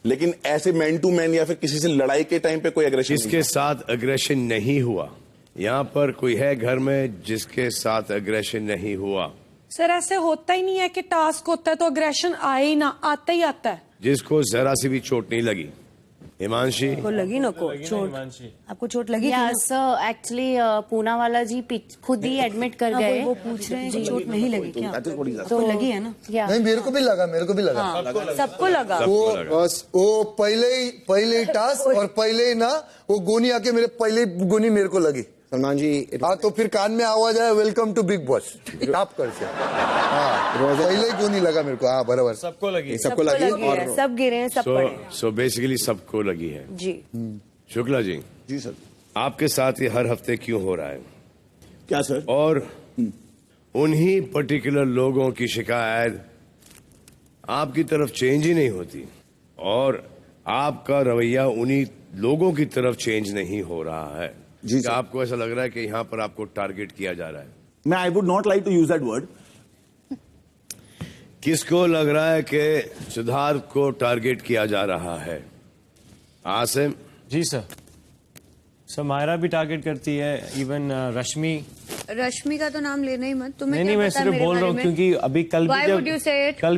लेकिन ऐसे मैन टू मैन या फिर किसी से लड़ाई के टाइम पे कोई एग्रेशन जिसके साथ एग्रेशन नहीं हुआ, यहाँ पर कोई है घर में जिसके साथ एग्रेशन नहीं हुआ? सर ऐसे होता ही नहीं है कि टास्क होता है तो अग्रेशन आए ही ना, आता ही आता है। जिसको जरा सी भी चोट नहीं लगी? हिमांशी को लगी ना को चोट? आपको चोट लगी? सर एक्चुअली पूना वाला जी खुद ही एडमिट कर गए। वो पूछ रहे हैं कि चोट नहीं लगी क्या? तो लगी है ना? नहीं, मेरे को भी लगा। सबको लगा। वो पहले टास्क और पहले ना वो गोनी आके पहले गोनी मेरे को लगी। सलमान जी, हाँ, तो फिर कान में आवाज आया, वेलकम टू बिग बॉस, आप कर से। हाँ, पहले ही गोनी लगा मेरे को। हाँ बराबर, सबको लगी और सब गिरे हैं, सब पड़े। सो बेसिकली सबको लगी है जी। शुक्ला जी, जी सर, आपके साथ ये हर हफ्ते क्यों हो रहा है? क्या सर? और उन्हीं पर्टिकुलर लोगों की शिकायत आपकी तरफ चेंज ही नहीं होती, और आपका रवैया उन्हीं लोगों की तरफ चेंज नहीं हो रहा है। जी सर, आपको ऐसा लग रहा है कि यहाँ पर आपको टारगेट किया जा रहा है? मैं I would not like to use that word. किसको लग रहा है कि सिद्धार्थ को टारगेट किया जा रहा है? आसिम जी सर, माहिरा भी टारगेट करती है, इवन रश्मि का तो नाम लेना ही मत। तुम्हें नहीं, मैं सिर्फ बोल रहा हूँ क्योंकि अभी कल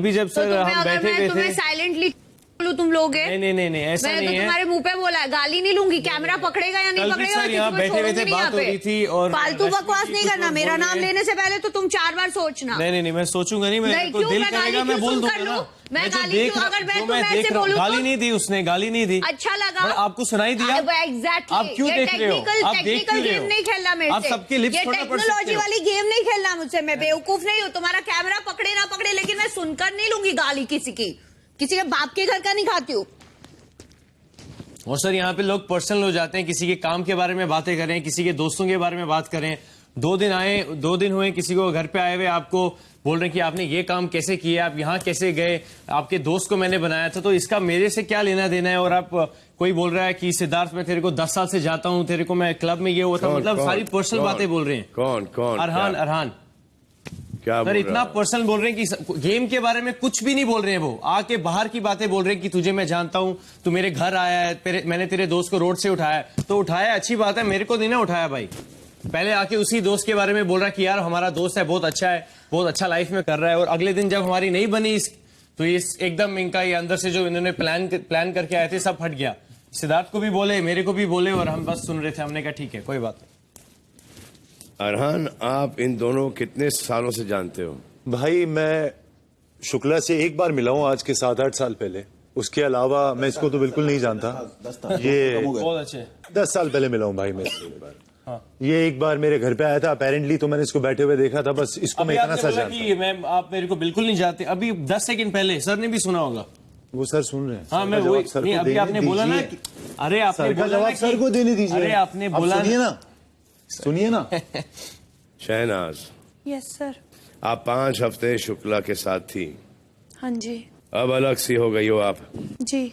भी जब सर हम बैठे हुए थे, साइलेंटली तुम लोग नहीं ऐसा नहीं है। तुम्हारे मुंह पे बोला है, गाली नहीं लूंगी, कैमरा पकड़ेगा या नहीं पकड़ेगा, सर यहाँ बैठे हुए थे, बात हो रही थी, और फालतू बकवास नहीं करना। मेरा नाम लेने से पहले तो तुम 4 बार सोचना। नहीं, मैं सोचूंगा नहीं, मैं दिल करेगा मैं बोल दूंगा ना। मैं गाली क्यों? अगर मैं तुम्हें ऐसे बोलूं, गाली नहीं दी उसने, गाली नहीं दी। अच्छा लगा आपको सुनाई दिया? एग्जैक्टली। आप क्यों देख रहे हो? आप देख क्यों रहे हो? गेम नहीं खेलना मेरे से। आप सबके लिप्स ये टेक्नोलॉजी वाली गेम नहीं खेलना मुझसे। मैं बेवकूफ नहीं हूँ। तुम्हारा कैमरा पकड़े ना पकड़े, लेकिन मैं सुनकर नहीं लूंगी गाली किसी के बाप के घर का नहीं खाती हूँ। और सर यहाँ पे लोग पर्सनल हो जाते हैं, किसी के काम के बारे में बातें करें, किसी के दोस्तों के बारे में बात करें। 2 दिन हुए किसी को घर पे आए हुए, आपको बोल रहे हैं कि आपने ये काम कैसे किया, आप यहाँ कैसे गए, आपके दोस्त को मैंने बनाया था, तो इसका मेरे से क्या लेना देना है? और आप कोई बोल रहा है कि सिद्धार्थ मैं तेरे को 10 साल से जाता हूँ, तेरे को मैं क्लब में ये हुआ था, मतलब सारी पर्सनल बातें बोल रहे हैं। कौन? अरहान क्या सर इतना पर्सनल बोल रहे हैं कि गेम के बारे में कुछ भी नहीं बोल रहे हैं। वो आके बाहर की बातें बोल रहे हैं कि तुझे मैं जानता हूं, तू मेरे घर आया है, मैंने तेरे दोस्त को रोड से उठाया, तो उठाया अच्छी बात है, मेरे को नहीं ना उठाया भाई। पहले आके उसी दोस्त के बारे में बोल रहा कि यार हमारा दोस्त है, बहुत अच्छा है, बहुत अच्छा लाइफ में कर रहा है, और अगले दिन जब हमारी नहीं बनी तो ये एकदम इनका ये अंदर से जो इन्होंने प्लान करके आए थे सब फट गया। सिद्धार्थ को भी बोले, मेरे को भी बोले, और हम बस सुन रहे थे। हमने कहा ठीक है कोई बात नहीं। अरहान, आप इन दोनों कितने सालों से जानते हो? भाई मैं शुक्ला से एक बार मिला हूँ आज के 7-8 साल पहले, उसके अलावा मैं इसको तो बिल्कुल नहीं जानता। ये बहुत अच्छे 10 साल पहले मिला हूँ भाई मैं। ये एक बार मेरे घर पे आया था अपेरेंटली, तो मैंने इसको बैठे हुए देखा था, बस इसको मैं इतना सा जानता हूं। मैं आप मेरे को बिल्कुल नहीं जानते, अभी 10 सेकंड पहले सर ने भी सुना होगा। वो सर सुन रहे हैं। हाँ, मैं वही नहीं, अभी आपने बोला ना कि अरे आपने सर का जवाब सर को देने दीजिए। अरे आपने बोला सुनिए ना शहनाज, यस सर। आप 5 हफ्ते शुक्ला के साथ थी, हाँ जी। अब अलग सी हो गई हो आप, जी।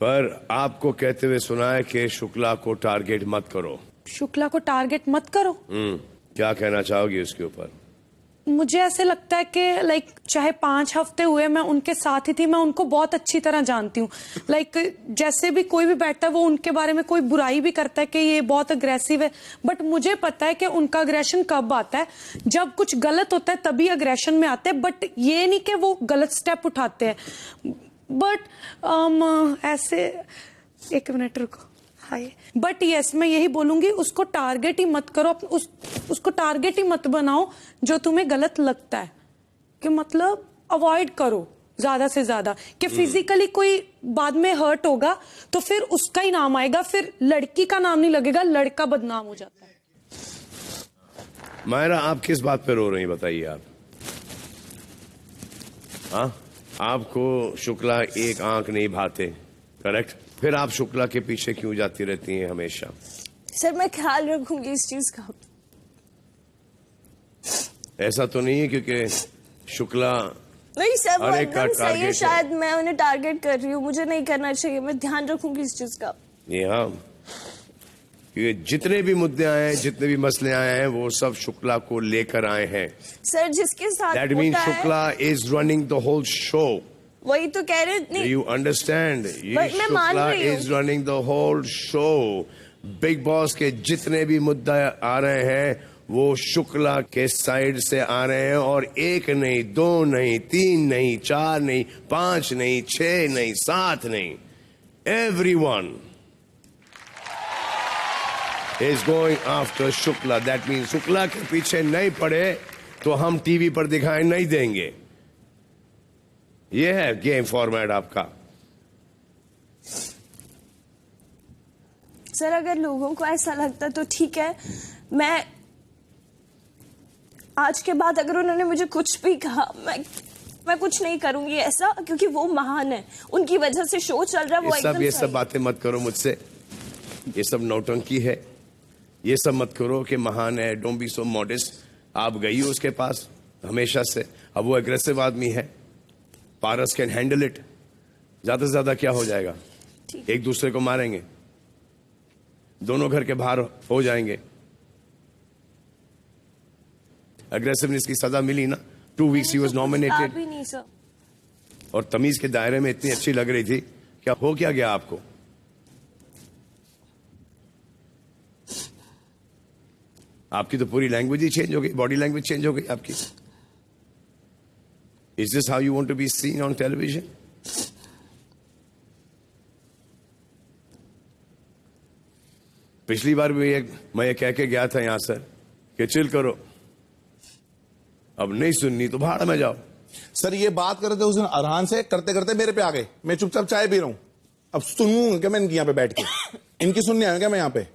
पर आपको कहते हुए सुना है कि शुक्ला को टारगेट मत करो। शुक्ला को टारगेट मत करो। क्या कहना चाहोगी उसके ऊपर? मुझे ऐसे लगता है कि लाइक चाहे 5 हफ्ते हुए मैं उनके साथ ही थी, मैं उनको बहुत अच्छी तरह जानती हूँ। लाइक जैसे भी कोई भी बैठता है वो उनके बारे में कोई बुराई भी करता है कि ये बहुत अग्रेसिव है, बट मुझे पता है कि उनका अग्रेशन कब आता है, जब कुछ गलत होता है तभी अग्रेशन में आते हैं, बट ये नहीं कि वो गलत स्टेप उठाते हैं। बट ऐसे 1 मिनट रुको। हाय, बट यस मैं यही बोलूंगी, उसको टारगेट ही मत करो, उसको टारगेट ही मत बनाओ जो तुम्हें गलत लगता है, कि मतलब अवॉइड करो ज्यादा से ज्यादा, कि फिजिकली कोई बाद में हर्ट होगा तो फिर उसका ही नाम आएगा, फिर लड़की का नाम नहीं लगेगा, लड़का बदनाम हो जाता है। मायरा, आप किस बात पे रो रही बताइए आप? हाँ, आपको शुक्ला एक आंख नहीं भाते, करेक्ट? फिर आप शुक्ला के पीछे क्यों जाती रहती हैं हमेशा? सर मैं ख्याल रखूंगी इस चीज का। ऐसा तो नहीं है क्योंकि शुक्ला नहीं सर, वो एकदम सही है, टारगेट शायद मैं उन्हें टारगेट कर रही हूँ, मुझे नहीं करना चाहिए, मैं ध्यान रखूंगी इस चीज का। जी हाँ, क्योंकि जितने भी मुद्दे आए हैं, जितने भी मसले आए हैं, वो सब शुक्ला को लेकर आए हैं। सर जिसके साथ that means Shukla is running the whole show. वही तो कह रहे नहीं। You understand? Shukla is running the whole show. Bigg Boss के जितने भी मुद्दे आ रहे हैं वो शुक्ला के साइड से आ रहे हैं, और 1 नहीं, 2 नहीं, 3 नहीं, 4 नहीं, 5 नहीं, 6 नहीं, 7 नहीं, everyone is going after Shukla. That means Shukla के पीछे नहीं पड़े तो हम टीवी पर दिखाई नहीं देंगे। ये है गेम फॉर्मेट आपका। सर अगर लोगों को ऐसा लगता तो ठीक है, मैं आज के बाद अगर उन्होंने मुझे कुछ भी कहा, मैं कुछ नहीं करूंगी ऐसा, क्योंकि वो महान है, उनकी वजह से शो चल रहा है। वो एकदम ये सब बातें मत करो मुझसे, ये सब नौटंकी है, ये सब मत करो कि महान है। Don't be so modest. आप गई हो उसके पास हमेशा से, अब वो एग्रेसिव आदमी है, पारस कैन हैंडल इट। ज्यादा से ज्यादा क्या हो जाएगा? एक दूसरे को मारेंगे, दोनों घर के बाहर हो जाएंगे। अग्रेसिवनेस की सजा मिली ना, 2 वीक्स ही वाज नॉमिनेटेड, नहीं सर। और तमीज के दायरे में इतनी अच्छी लग रही थी। क्या हो क्या गया आपको? आपकी तो पूरी लैंग्वेज ही चेंज हो गई, बॉडी लैंग्वेज चेंज हो गई आपकी। Is this how you want to be seen on television? पिछली बार भी मैं ये कह के गया था यहां सर कि चिल करो, अब नहीं सुननी तो भाड़ में जाओ। सर ये बात कर रहे थे उस दिन अरहान से, करते करते मेरे पे आ गए। मैं चुपचाप चाय पी रहा हूं, अब सुनूंगा क्या मैं इनकी यहाँ पे बैठ के? इनकी सुनने आया क्या मैं यहाँ पे?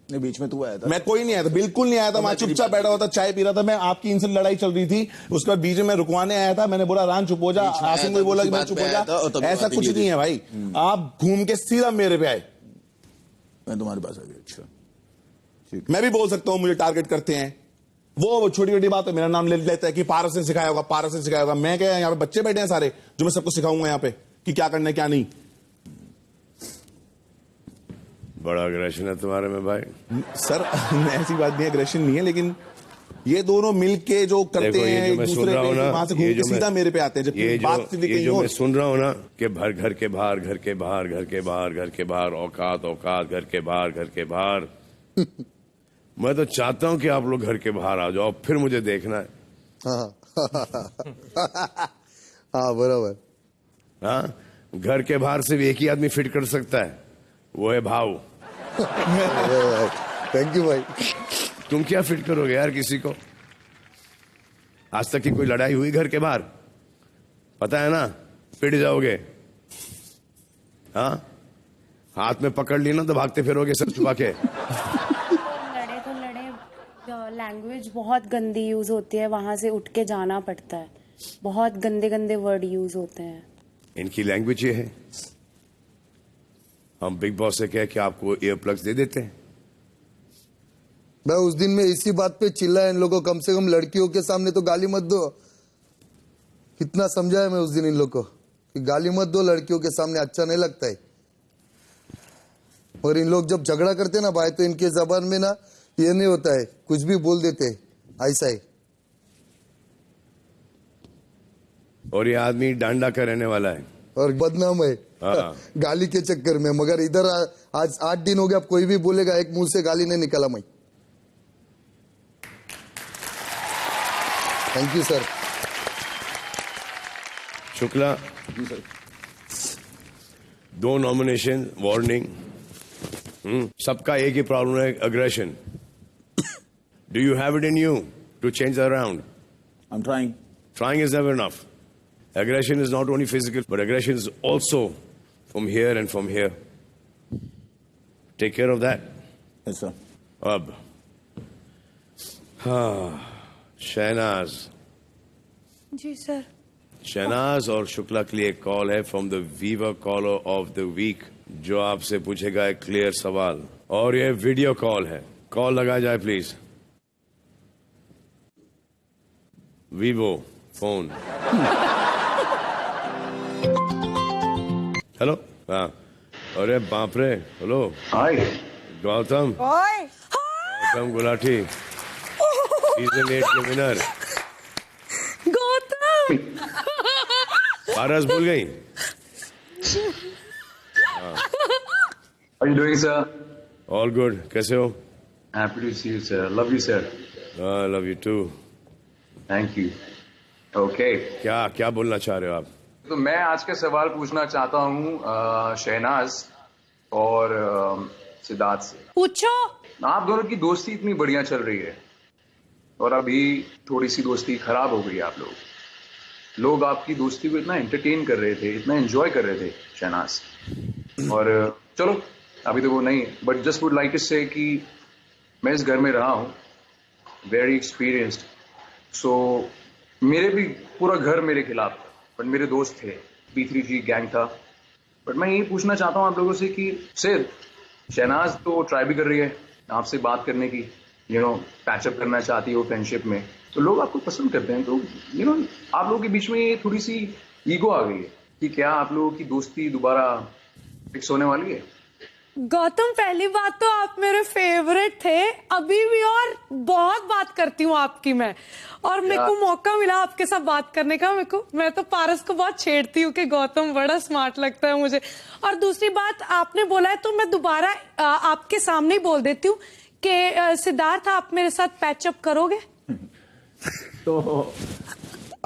नहीं, बीच में तू आया था। मैं कोई नहीं आया था, बिल्कुल नहीं आया था। मैं चुपचाप बैठा हुआ था, चाय पी रहा था मैं। आपकी इनसे लड़ाई चल रही थी, उसके बाद बीच में मैं रुकवाने आया था। मैंने बोला रान चुप हो जा, आसिम को बोला कि मैं चुप हो जा। ऐसा कुछ नहीं है भाई, आप घूम के सीधा मेरे पे आए। मैं तुम्हारे पास आ गया। अच्छा, मैं भी बोल सकता हूँ मुझे टारगेट करते हैं। वो छोटी छोटी बात है, मेरा नाम ले लेता है कि पारस ने सिखाया होगा, पारस ने सिखाया होगा। मैं क्या, यहाँ पे बच्चे बैठे हैं सारे जो मैं सबको सिखाऊंगा यहाँ पे कि क्या करना है क्या नहीं। बड़ा अग्रेशन है तुम्हारे में भाई। सर ऐसी बात नहीं, अग्रेशन नहीं है, लेकिन ये दोनों मिलके जो करते हैं एक दूसरे पे, वहां से घूम के सीधा मेरे पे आते हैं। जब बात ये जो मैं सुन रहा हूँ ना कि घर के बाहर, घर के बाहर, घर के बाहर, घर के बाहर, औकात औकात, घर के बाहर, घर के बाहर। मैं तो चाहता हूँ कि आप लोग घर के बाहर आ जाओ, फिर मुझे देखना है। हाँ बराबर। हाँ, घर के बाहर सिर्फ एक ही आदमी फिट कर सकता है, वो है भाव। थैंक यू भाई। तुम क्या फिट करोगे यार किसी को? आज तक की कोई लड़ाई हुई घर के बाहर? पता है ना, पिट जाओगे। हाँ, हाथ में पकड़ ली ना तो भागते फिरोगे सब छुपा के। लैंग्वेज बहुत गंदी यूज होती है, वहां से उठ के जाना पड़ता है, बहुत गंदे गंदे वर्ड यूज होते हैं। इनकी लैंग्वेज ये है। हम बिग बॉस से कह के आपको ईयर प्लग्स दे देते हैं। मैं उस दिन में इसी बात पे चिल्ला इन लोगों को, कम से कम लड़कियों के सामने तो गाली मत दो। कितना समझाया मैं उस दिन इन लोगों को कि गाली मत दो, लड़कियों के सामने अच्छा नहीं लगता है। और इन लोग जब झगड़ा करते ना भाई, तो इनके जबान में ना ये नहीं होता है, कुछ भी बोल देते हैं, ऐसा है। और ये आदमी डांडा का रहने वाला है और बदनाम है गाली के चक्कर में। मगर इधर आज 8 दिन हो गया, अब कोई भी बोलेगा एक मुंह से गाली नहीं निकला। मैं thank you sir. Shukla, 2 nomination, warning. सबका एक ही प्रॉब्लम है, aggression. Do you have it in you to change around? I am trying. Trying is never enough. Aggression is not only physical, but aggression is also from here and from here. Take care of that. Yes, sir. अब शहनाज। जी sir. Shehnaaz और शुक्ला के लिए एक call है from the viewer caller of the week, जो आपसे पूछेगा एक क्लियर सवाल, और ये वीडियो कॉल है। कॉल लगाया जाए प्लीज। Vivo phone. हेलो। हाँ, अरे बाप रे। हेलो। हाय गौतम। गौतम गुलाटी, सीजन 8 के विनर। गौतम। पारस भूल गई। How are you doing, sir? All good. कैसे हो? Happy to see you, sir. Love you, sir. I love you too. Thank you. Okay. क्या बोलना चाह रहे हो आप? तो मैं आज का सवाल पूछना चाहता हूँ शहनाज और सिद्धार्थ से। पूछो। आप दोनों की दोस्ती इतनी बढ़िया चल रही है, और अभी थोड़ी सी दोस्ती खराब हो गई। आप लोग आपकी दोस्ती को इतना एंटरटेन कर रहे थे, इतना एंजॉय कर रहे थे शहनाज, और चलो अभी तो वो नहीं, but just would like to say कि मैं इस घर में रहा हूँ, वेरी एक्सपीरियंस्ड, सो मेरे भी पूरा घर मेरे खिलाफ था, बट मेरे दोस्त थे, B3G गैंग था। बट मैं यही पूछना चाहता हूँ आप लोगों से कि सिर्फ शहनाज तो ट्राई भी कर रही है आपसे बात करने की, पैचअप करना चाहती हो फ्रेंडशिप में, तो लोग आपको पसंद करते हैं, तो आप लोगों के बीच में ये थोड़ी सी ईगो आ गई है कि क्या आप लोगों की दोस्ती दोबारा फिक्स होने वाली है? गौतम, पहली बात तो आप मेरे फेवरेट थे अभी भी, और बहुत बात करती हूँ आपकी मैं, और मेरे को मौका मिला आपके साथ बात करने का। मैं तो पारस को बहुत छेड़ती हूँ कि गौतम बड़ा स्मार्ट लगता है मुझे। और दूसरी बात आपने बोला है तो मैं दोबारा आपके सामने ही बोल देती हूँ कि सिद्धार्थ, आप मेरे साथ पैचअप करोगे? तो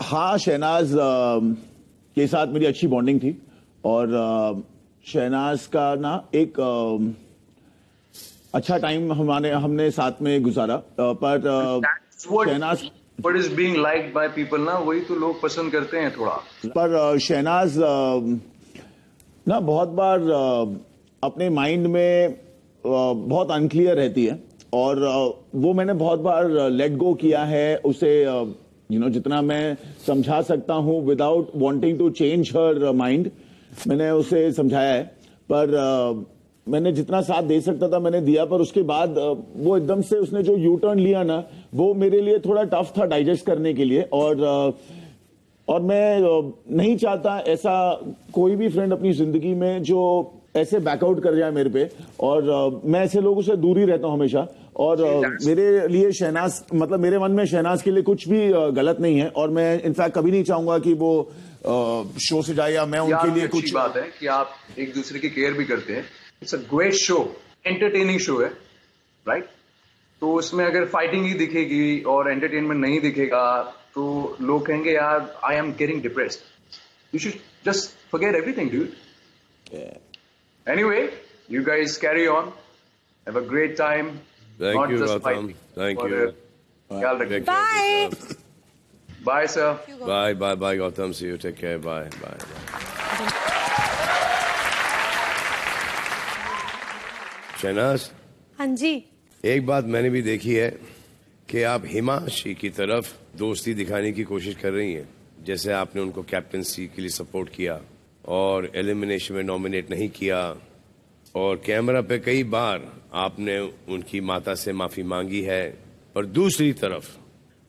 हाँ, शहनाज के साथ मेरी अच्छी बॉन्डिंग थी, और शहनाज का ना एक अच्छा टाइम हमने साथ में गुजारा, पर Shehnaaz What is being liked by people ना, वही तो लोग पसंद करते हैं थोड़ा। पर शहनाज ना बहुत बार अपने माइंड में बहुत अनक्लियर रहती है, और वो मैंने बहुत बार लेट गो किया है उसे, जितना मैं समझा सकता हूँ without wanting to change her mind, मैंने उसे समझाया है, पर मैंने जितना साथ दे सकता था मैंने दिया, पर उसके बाद वो एकदम से उसने जो यू टर्न लिया ना, वो मेरे लिए थोड़ा टफ था डाइजेस्ट करने के लिए, और मैं नहीं चाहता ऐसा कोई भी फ्रेंड अपनी जिंदगी में जो ऐसे बैकआउट कर जाए मेरे पे, और मैं ऐसे लोगों से दूर ही रहता हूं हमेशा, और मेरे लिए शहनाज, मतलब मेरे मन में शहनाज के लिए कुछ भी गलत नहीं है, और मैं इनफैक्ट कभी नहीं चाहूंगा कि वो शो से जाए या मैं उनके लिए कुछ। बात है कि आप एक दूसरे की केयर भी करते हैं। It's a great show, entertaining show है, राइट? तो उसमें अगर फाइटिंग ही दिखेगी और एंटरटेनमेंट नहीं दिखेगा तो लोग कहेंगे यार I am getting depressed. You should just forget everything dude. Anyway, you guys carry on, have a great time. Thank you, Gautam. Thank you. Bye. Bye, sir. Bye, Gautam. See you. Take care. Bye. Shehnaaz, हाँ जी। एक बात मैंने भी देखी है, कि आप हिमांशी की तरफ दोस्ती दिखाने की कोशिश कर रही हैं, जैसे आपने उनको कैप्टनसी के लिए सपोर्ट किया और एलिमिनेशन में नॉमिनेट नहीं किया, और कैमरा पे कई बार आपने उनकी माता से माफी मांगी है। पर दूसरी तरफ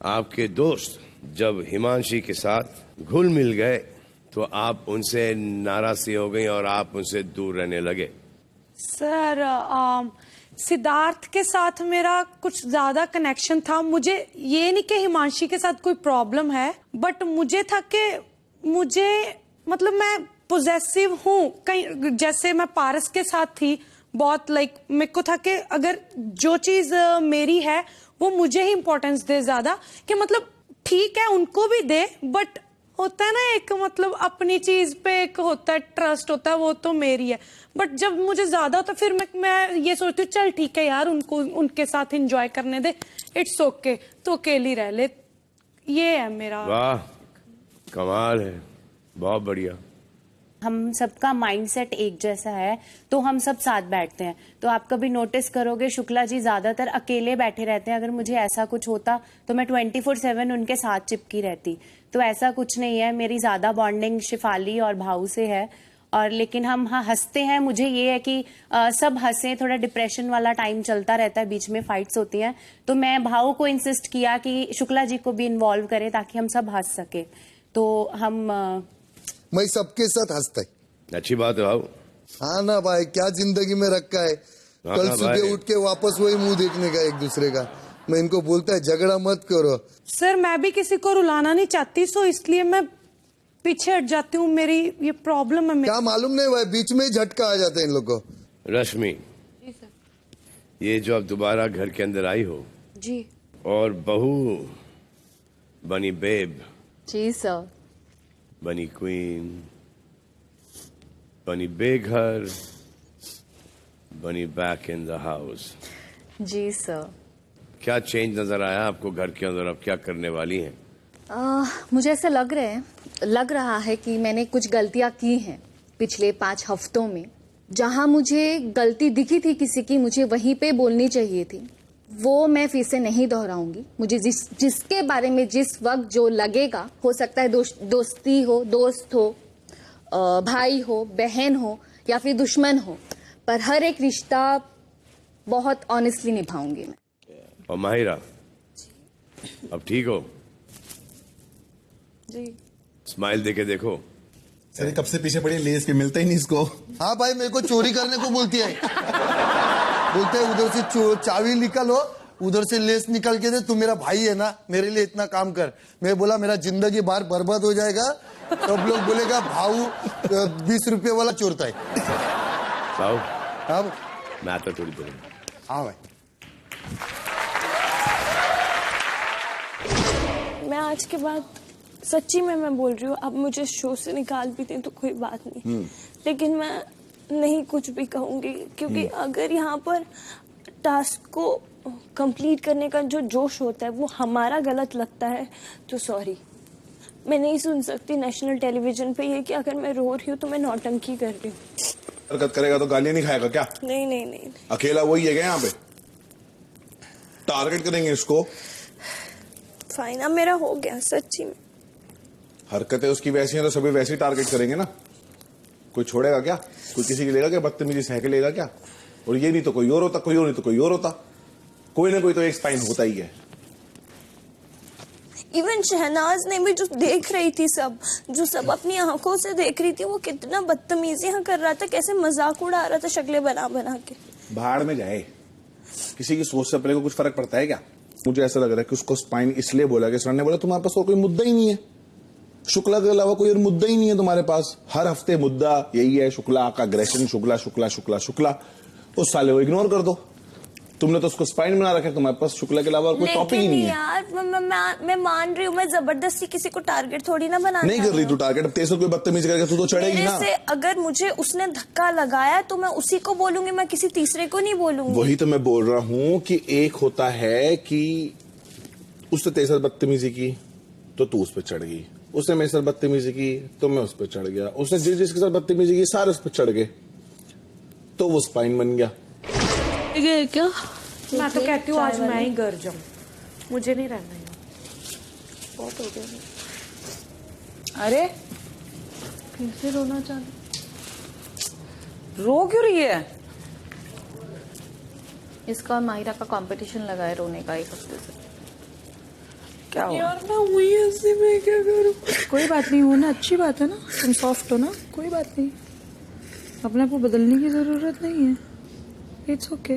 आपके दोस्त जब हिमांशी के साथ घुल मिल गए तो आप उनसे नाराज सी हो गई और आप उनसे दूर रहने लगे। सर सिद्धार्थ के साथ मेरा कुछ ज्यादा कनेक्शन था। मुझे ये नहीं कि हिमांशी के साथ कोई प्रॉब्लम है, बट मुझे था कि मुझे मतलब मैं पोजेसिव हूँ कहीं, जैसे मैं पारस के साथ थी बहुत, लाइक मेरे को था कि अगर जो चीज मेरी है वो मुझे ही इम्पोर्टेंस दे ज्यादा, कि मतलब ठीक है उनको भी दे, बट होता है ना एक मतलब अपनी चीज पे एक होता है ट्रस्ट होता है, वो तो मेरी है। बट जब मुझे ज्यादा होता फिर मैं ये सोचती हूँ चल ठीक है यार, उनको उनके साथ एंजॉय करने दे, इट्स ओके, तो अकेली रह ले। ये है मेरा। वाह कमाल है, बहुत बढ़िया। हम सबका माइंडसेट एक जैसा है तो हम सब साथ बैठते हैं। तो आप कभी नोटिस करोगे शुक्ला जी ज्यादातर अकेले बैठे रहते हैं। अगर मुझे ऐसा कुछ होता तो मैं 24/7 उनके साथ चिपकी रहती, तो ऐसा कुछ नहीं है। मेरी ज्यादा बॉन्डिंग शिफाली और भाऊ से है, और लेकिन हम हाँ हंसते हैं। मुझे ये है कि सब हंसे, थोड़ा डिप्रेशन वाला टाइम चलता रहता है, बीच में फाइट्स होती हैं, तो मैं भाऊ को इंसिस्ट किया कि शुक्ला जी को भी इन्वॉल्व करें ताकि हम सब हंस सके। तो हम मैं सबके साथ हंसता है। अच्छी बात है भाऊ। हाँ ना भाई, क्या जिंदगी में रखा है। हाँ कल ना सुबह भाई। उठ के वापस वही मुंह देखने का एक दूसरे का। मैं इनको बोलता है झगड़ा मत करो। सर मैं भी किसी को रुलाना नहीं चाहती, सो इसलिए मैं पीछे हट जाती हूँ। मेरी ये प्रॉब्लम है। क्या मालूम नहीं भाई, बीच में ही झटका आ जाता है इन लोगों को। रश्मि, ये जो अब दोबारा घर के अंदर आई हो जी और बहू बनी बेब, जी सर, बनी क्वीन, बनी बेघर, बनी बैक इन द हाउस, जी सर। क्या चेंज नजर आया आपको घर के अंदर? अब क्या करने वाली हैं? मुझे ऐसा लग रहा है कि मैंने कुछ गलतियां की हैं पिछले 5 हफ्तों में। जहां मुझे गलती दिखी थी किसी की, मुझे वहीं पे बोलनी चाहिए थी, वो मैं फिर से नहीं दोहराऊंगी। मुझे जिसके बारे में जिस वक्त जो लगेगा, हो सकता है दोस्ती हो, दोस्त हो, भाई हो, बहन हो या फिर दुश्मन हो, पर हर एक रिश्ता बहुत ऑनेस्टली निभाऊंगी मैं। और माहिरा, अब ठीक हो? जी। स्माइल देके देखो। सर कब से पीछे पड़ी, लेस के मिलता ही नहीं इसको। हाँ भाई, मेरे को चोरी करने को बोलती है। बोलते हैं उधर से चाबी निकालो, उधर से लेस निकाल के दे, तू मेरा भाई है ना, मेरे लिए इतना काम कर। मैं बोला मेरा जिंदगी बार बर्बाद हो जाएगा, सब लोग बोलेगा भाऊ 20 रुपये वाला चोरता है। हाँ मैं आता थोड़ी देर में। हाँ भाई। मैं आज के बाद सच्ची में मैं बोल रही हूँ, अब मुझे शो से निकाल भी दें तो कोई बात नहीं, लेकिन मैं नहीं कुछ भी कहूंगी, क्योंकि अगर यहाँ पर टास्क को कंप्लीट करने का जो जोश होता है वो हमारा गलत लगता है तो सॉरी, मैं नहीं सुन सकती नेशनल टेलीविजन पे ये कि अगर मैं रो रही हूँ तो मैं नौटंकी कर रही हूँ। हरकत करेगा तो गालियां नहीं खाएगा क्या? नहीं नहीं नहीं, अकेला वही है क्या यहाँ पे? टारगेट करेंगे इसको। फाइन, अब मेरा हो गया सच्ची में। हरकतें उसकी वैसी हैं तो सभी वैसे ही टारगेट करेंगे ना। कोई छोड़ेगा क्या? कोई किसी की लेगा क्या? बदतमीजी सह के लेगा क्या? और ये नहीं तो कोई और होता, कोई और नहीं तो कोई और होता। कोई ना कोई तो एक स्पाइन होता ही है। इवन शहनाज ने भी जो देख रही थी, जो सब अपनी आंखों से देख रही थी, वो कितना बदतमीजियां कर रहा था, कैसे मजाक उड़ा रहा था शक्लें बना बना के। भाड़ में जाए, किसी की सोच से अपने को कुछ फर्क पड़ता है क्या? मुझे ऐसा लग रहा है कि उसको स्पाइन इसलिए बोला कि सर ने बोला तुम्हारे पास और कोई मुद्दा ही नहीं है, शुक्ला के अलावा कोई और मुद्दा ही नहीं है तुम्हारे पास। हर हफ्ते मुद्दा यही है, शुक्ला का अग्रेशन, शुक्ला शुक्ला शुक्ला शुक्ला। उस साले को इग्नोर कर दो। तुमने तो उसको स्पाइन बना रखा है, तुम्हारे पास शुक्ला के अलावा कोई टॉपिक ही नहीं है। यार मैं मान रही हूँ, मैं जबरदस्ती किसी को टारगेट थोड़ी ना बना नहीं कर रही तू टारगेट। अब तेरे से कोई बदतमीजी करेगा तू तो चढ़ेगी ना। से अगर मुझे उसने धक्का लगाया तो मैं उसी को बोलूंगी, मैं किसी तीसरे को नहीं बोलूंगी। वही तो मैं बोल रहा हूँ कि एक होता है कि उसने तेरे साथ बदतमीजी की तो तू उस पर चढ़ गई, उसने मेरे साथ बदतमीजी की तो मैं उस पर चढ़ गया, उसने जिसके साथ बदतमीजी की सारे उस पर चढ़ गए तो वो स्पाइन बन गया। क्या मैं तो कहती हूँ आज मैं ही घर जाऊँ। मुझे नहीं रहना यहाँ, बहुत हो गया। अरे फिर से रोना चालू। रो क्यों रही है? इसका और माहिरा का कंपटीशन लगा है रोने का 1 हफ्ते से। क्या हुआ? यार मैं हुई ऐसे, मैं क्या करूँ? कोई बात नहीं, हो ना, अच्छी बात है ना, तुम सॉफ्ट हो ना, कोई बात नहीं, अपने आप को बदलने की जरूरत नहीं है, इट्स ओके।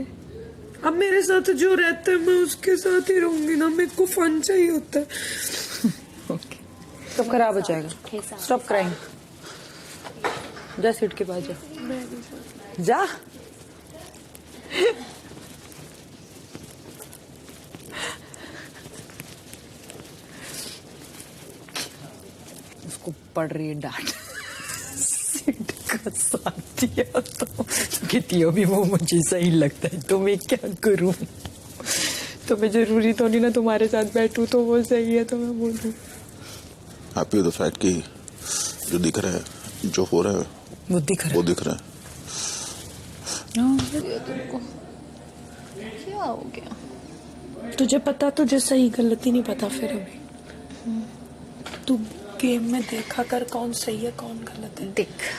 अब मेरे साथ जो रहता है मैं उसके साथ ही रहूंगी ना, मेरे को फन चाहिए होता है। ओके, सब खराब हो जाएगा, स्टॉप क्राइंग, जा सीट के पास जा, जा। उसको पड़ रही है डांट, सीट का साथ दिया तो कहती अभी वो मुझे सही लगता है, तो मैं क्या करूं? तो मैं जरूरी तो नहीं ना तुम्हारे साथ बैठूं, तो वो सही है तो मैं बोल दूं। हैप्पी विद द फैक्ट कि जो दिख रहा है, जो हो रहा है वो दिख रहा है। तुमको क्या हो गया? तुझे पता, तुझे सही गलती नहीं पता फिर अभी। तू गेम में देखा कर कौन सही है कौन गलत है। देख,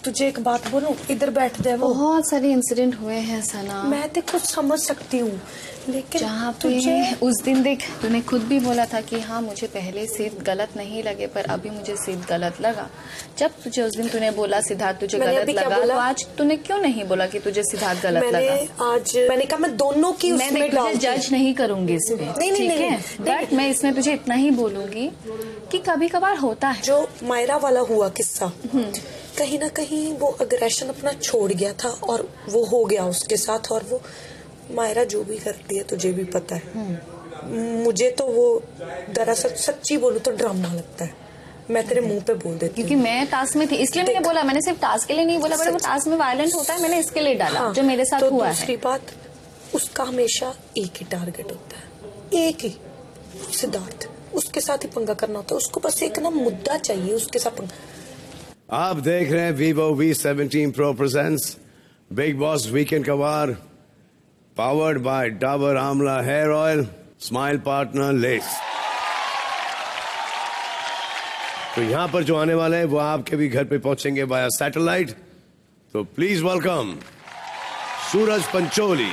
तुझे एक बात बोलूं, इधर बैठ दे। वो बहुत सारे इंसिडेंट हुए हैं सना, मैं तो कुछ समझ सकती हूँ, लेकिन जहाँ पे उस दिन देख तूने खुद भी बोला था कि हाँ मुझे पहले सिद्ध गलत नहीं लगे पर अभी मुझे सिद्ध गलत लगा। जब तुझे उस दिन तूने बोला सिद्धार्थ तुझे गलत लगा, तो आज तूने क्यों नहीं बोला कि तुझे सिद्धार्थ गलत लगा? मैंने कहा मैं दोनों की मैं तुझे जज नहीं करूंगी इसमें, ठीक है? बट मैं इसमें तुझे इतना ही बोलूंगी कि कभी कभार होता है। जो मायरा वाला हुआ किस्सा, कहीं ना कहीं वो अग्रेशन अपना छोड़ गया था और वो हो गया उसके साथ। और वो मायरा जो भी करती है तुझे भी पता है, मुझे तो वो दरअसल सच्ची बोलूं तो ड्रामा लगता है। मैं तेरे मुंह पे बोल देती हूँ क्योंकि मैं टास्क में थी इसलिए मैंने बोला। मैंने सिर्फ टास्क के लिए नहीं बोला, बट वो टास्क में वायलेंट होता है, मैंने इसके लिए डाला। हाँ, जो मेरे साथ तो हुआ है। दूसरी बात, उसका हमेशा एक ही टारगेट होता है, एक ही, सिद्धार्थ। उसके साथ ही पंगा करना होता है उसको, बस एक ना मुद्दा चाहिए उसके साथ पंगा। आप देख रहे हैं Vivo V17 Pro presents Big Boss Weekend का वार, powered by Dabur amla hair oil, smile partner less. तो यहां पर जो आने वाले हैं वो आपके भी घर पे पहुंचेंगे बाय सैटेलाइट। तो प्लीज वेलकम सूरज पंचोली।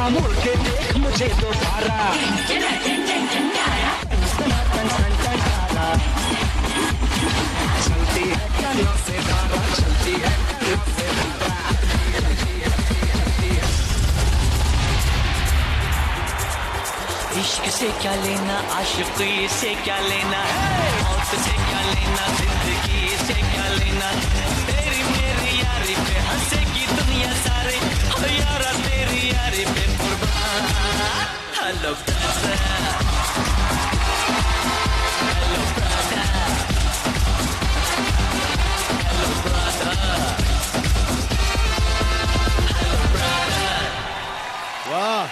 मुड़ के देख मुझे दोबारा, चलती है कानों से धारा, चलती है कानों से धारा। इश्क से क्या लेना, आशिकी से क्या लेना, मौत से क्या लेना, जिंदगी से क्या लेना। तेरी मेरी यारी पे हंसेगी दुनिया सारे, हो यारा तेरी यारी पे कुर्बान। Hello brother, hello brother, hello brother, hello brother. वाह,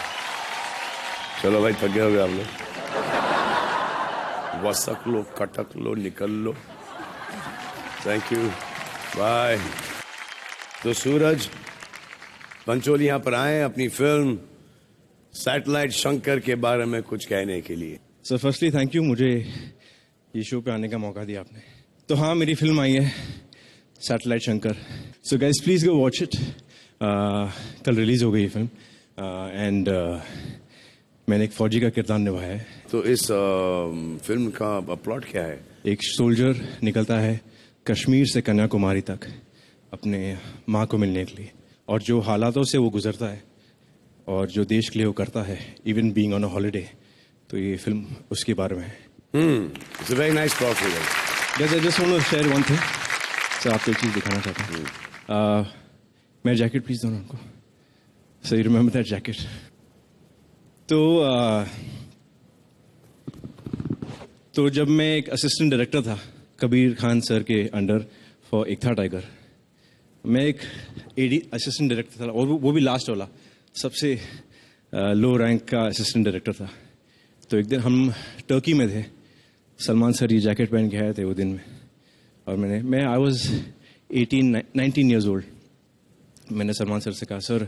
चलो भाई थक गए हो गए आप लोग, वसक लो, कटक लो, निकल लो। Thank you, bye. तो सूरज पंचोली यहाँ पर आए अपनी फिल्म सैटेलाइट शंकर के बारे में कुछ कहने के लिए। सर फर्स्टली थैंक यू, मुझे ये शो पे आने का मौका दिया आपने। तो हाँ, मेरी फिल्म आई है satellite Shankar. So guys please go watch it. कल रिलीज हो गई ये फिल्म एंड मैंने एक फौजी का किरदार निभाया है। तो इस फिल्म का प्लॉट क्या है? एक सोल्जर निकलता है कश्मीर से कन्याकुमारी तक अपने माँ को मिलने के लिए, और जो हालातों से वो गुजरता है और जो देश के लिए वो करता है, even being on a holiday, तो ये फिल्म उसके बारे में है। It's a very nice plot. Guys, I just want to share one thing. Sir आपको एक चीज दिखाना चाहता हूँ। मेरा जैकेट प्लीज दो ना उनको। So you remember that jacket? तो जब मैं एक असिस्टेंट डायरेक्टर था कबीर खान सर के अंडर फॉर एक था टाइगर, मैं एक एडी असिस्टेंट डायरेक्टर था, और वो भी लास्ट वाला, सबसे लो रैंक का असिस्टेंट डायरेक्टर था। तो एक दिन हम टर्की में थे, सलमान सर ये जैकेट पहन के आए थे वो दिन में, और मैं आई वॉज 19 ईयर्स ओल्ड। मैंने सलमान सर से कहा, sir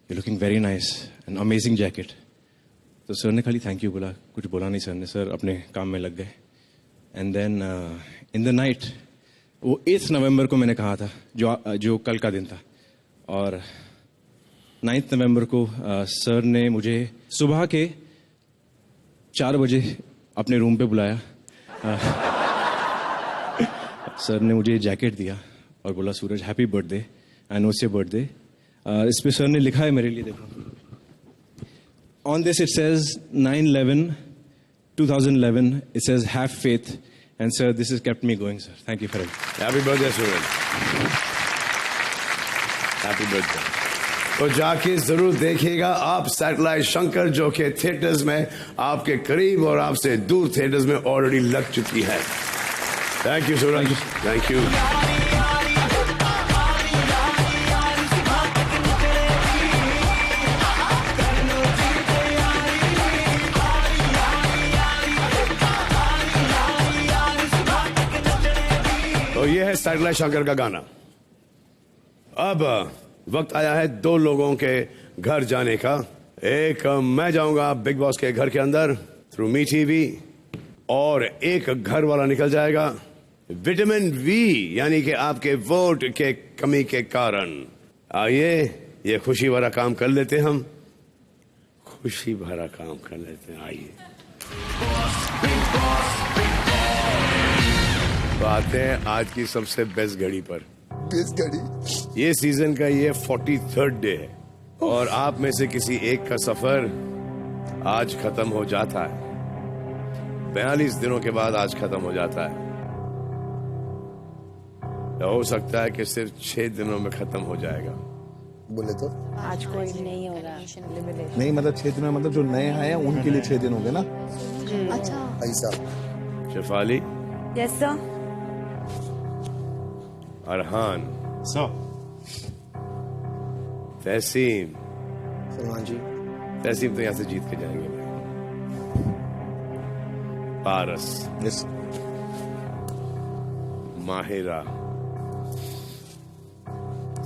you looking very nice and amazing jacket. तो सर ने खाली थैंक यू बोला, कुछ बोला नहीं सर ने। सर अपने काम में लग गए। And then in the night, वो 8 नवंबर को मैंने कहा था, जो कल का दिन था, और 9 नवंबर को सर ने मुझे सुबह के 4 बजे अपने रूम पे बुलाया। सर ने मुझे जैकेट दिया और बोला, Suraj happy birthday, I know it's your birthday. इस पे सर ने लिखा है मेरे लिए, देखो, on this it says 9/11/2011, it says have faith, and sir this is kept me going sir, thank you for it. Happy birthday Suraj, happy birthday. तो जाके जरूर देखिएगा आप सैटेलाइट शंकर, जो कि थिएटर्स में आपके करीब और आपसे दूर थिएटर्स में ऑलरेडी लग चुकी है। Thank you Suraj, thank you. तो ये है सैटेलाइट शंकर का गाना। अब वक्त आया है 2 लोगों के घर जाने का। एक मैं जाऊंगा बिग बॉस के घर के अंदर थ्रू मी टीवी, और एक घर वाला निकल जाएगा विटामिन वी, यानी कि आपके वोट के कमी के कारण। आइए ये खुशी भरा काम कर लेते हैं, हम खुशी भरा काम कर लेते हैं। आइए तो आते हैं आज की सबसे बेस्ट घड़ी पर। बेस्ट घड़ी, ये सीजन का ये 43rd डे है, और आप में से किसी एक का सफर आज खत्म हो जाता है। 42 दिनों के बाद आज खत्म हो जाता है। हो सकता है कि सिर्फ 6 दिनों में खत्म हो जाएगा। बोले तो आज कोई नहीं होगा। नहीं मतलब 6 दिन में, मतलब जो नए आए हैं उनके लिए 6 दिन हो गए ना। अच्छा, ऐसा। Shefali, yes sir. अरहान, तहसीन, सलमान जी, तहसीन तो यहाँ से जीत के जाएंगे भाई। Paras, yes, Mahira,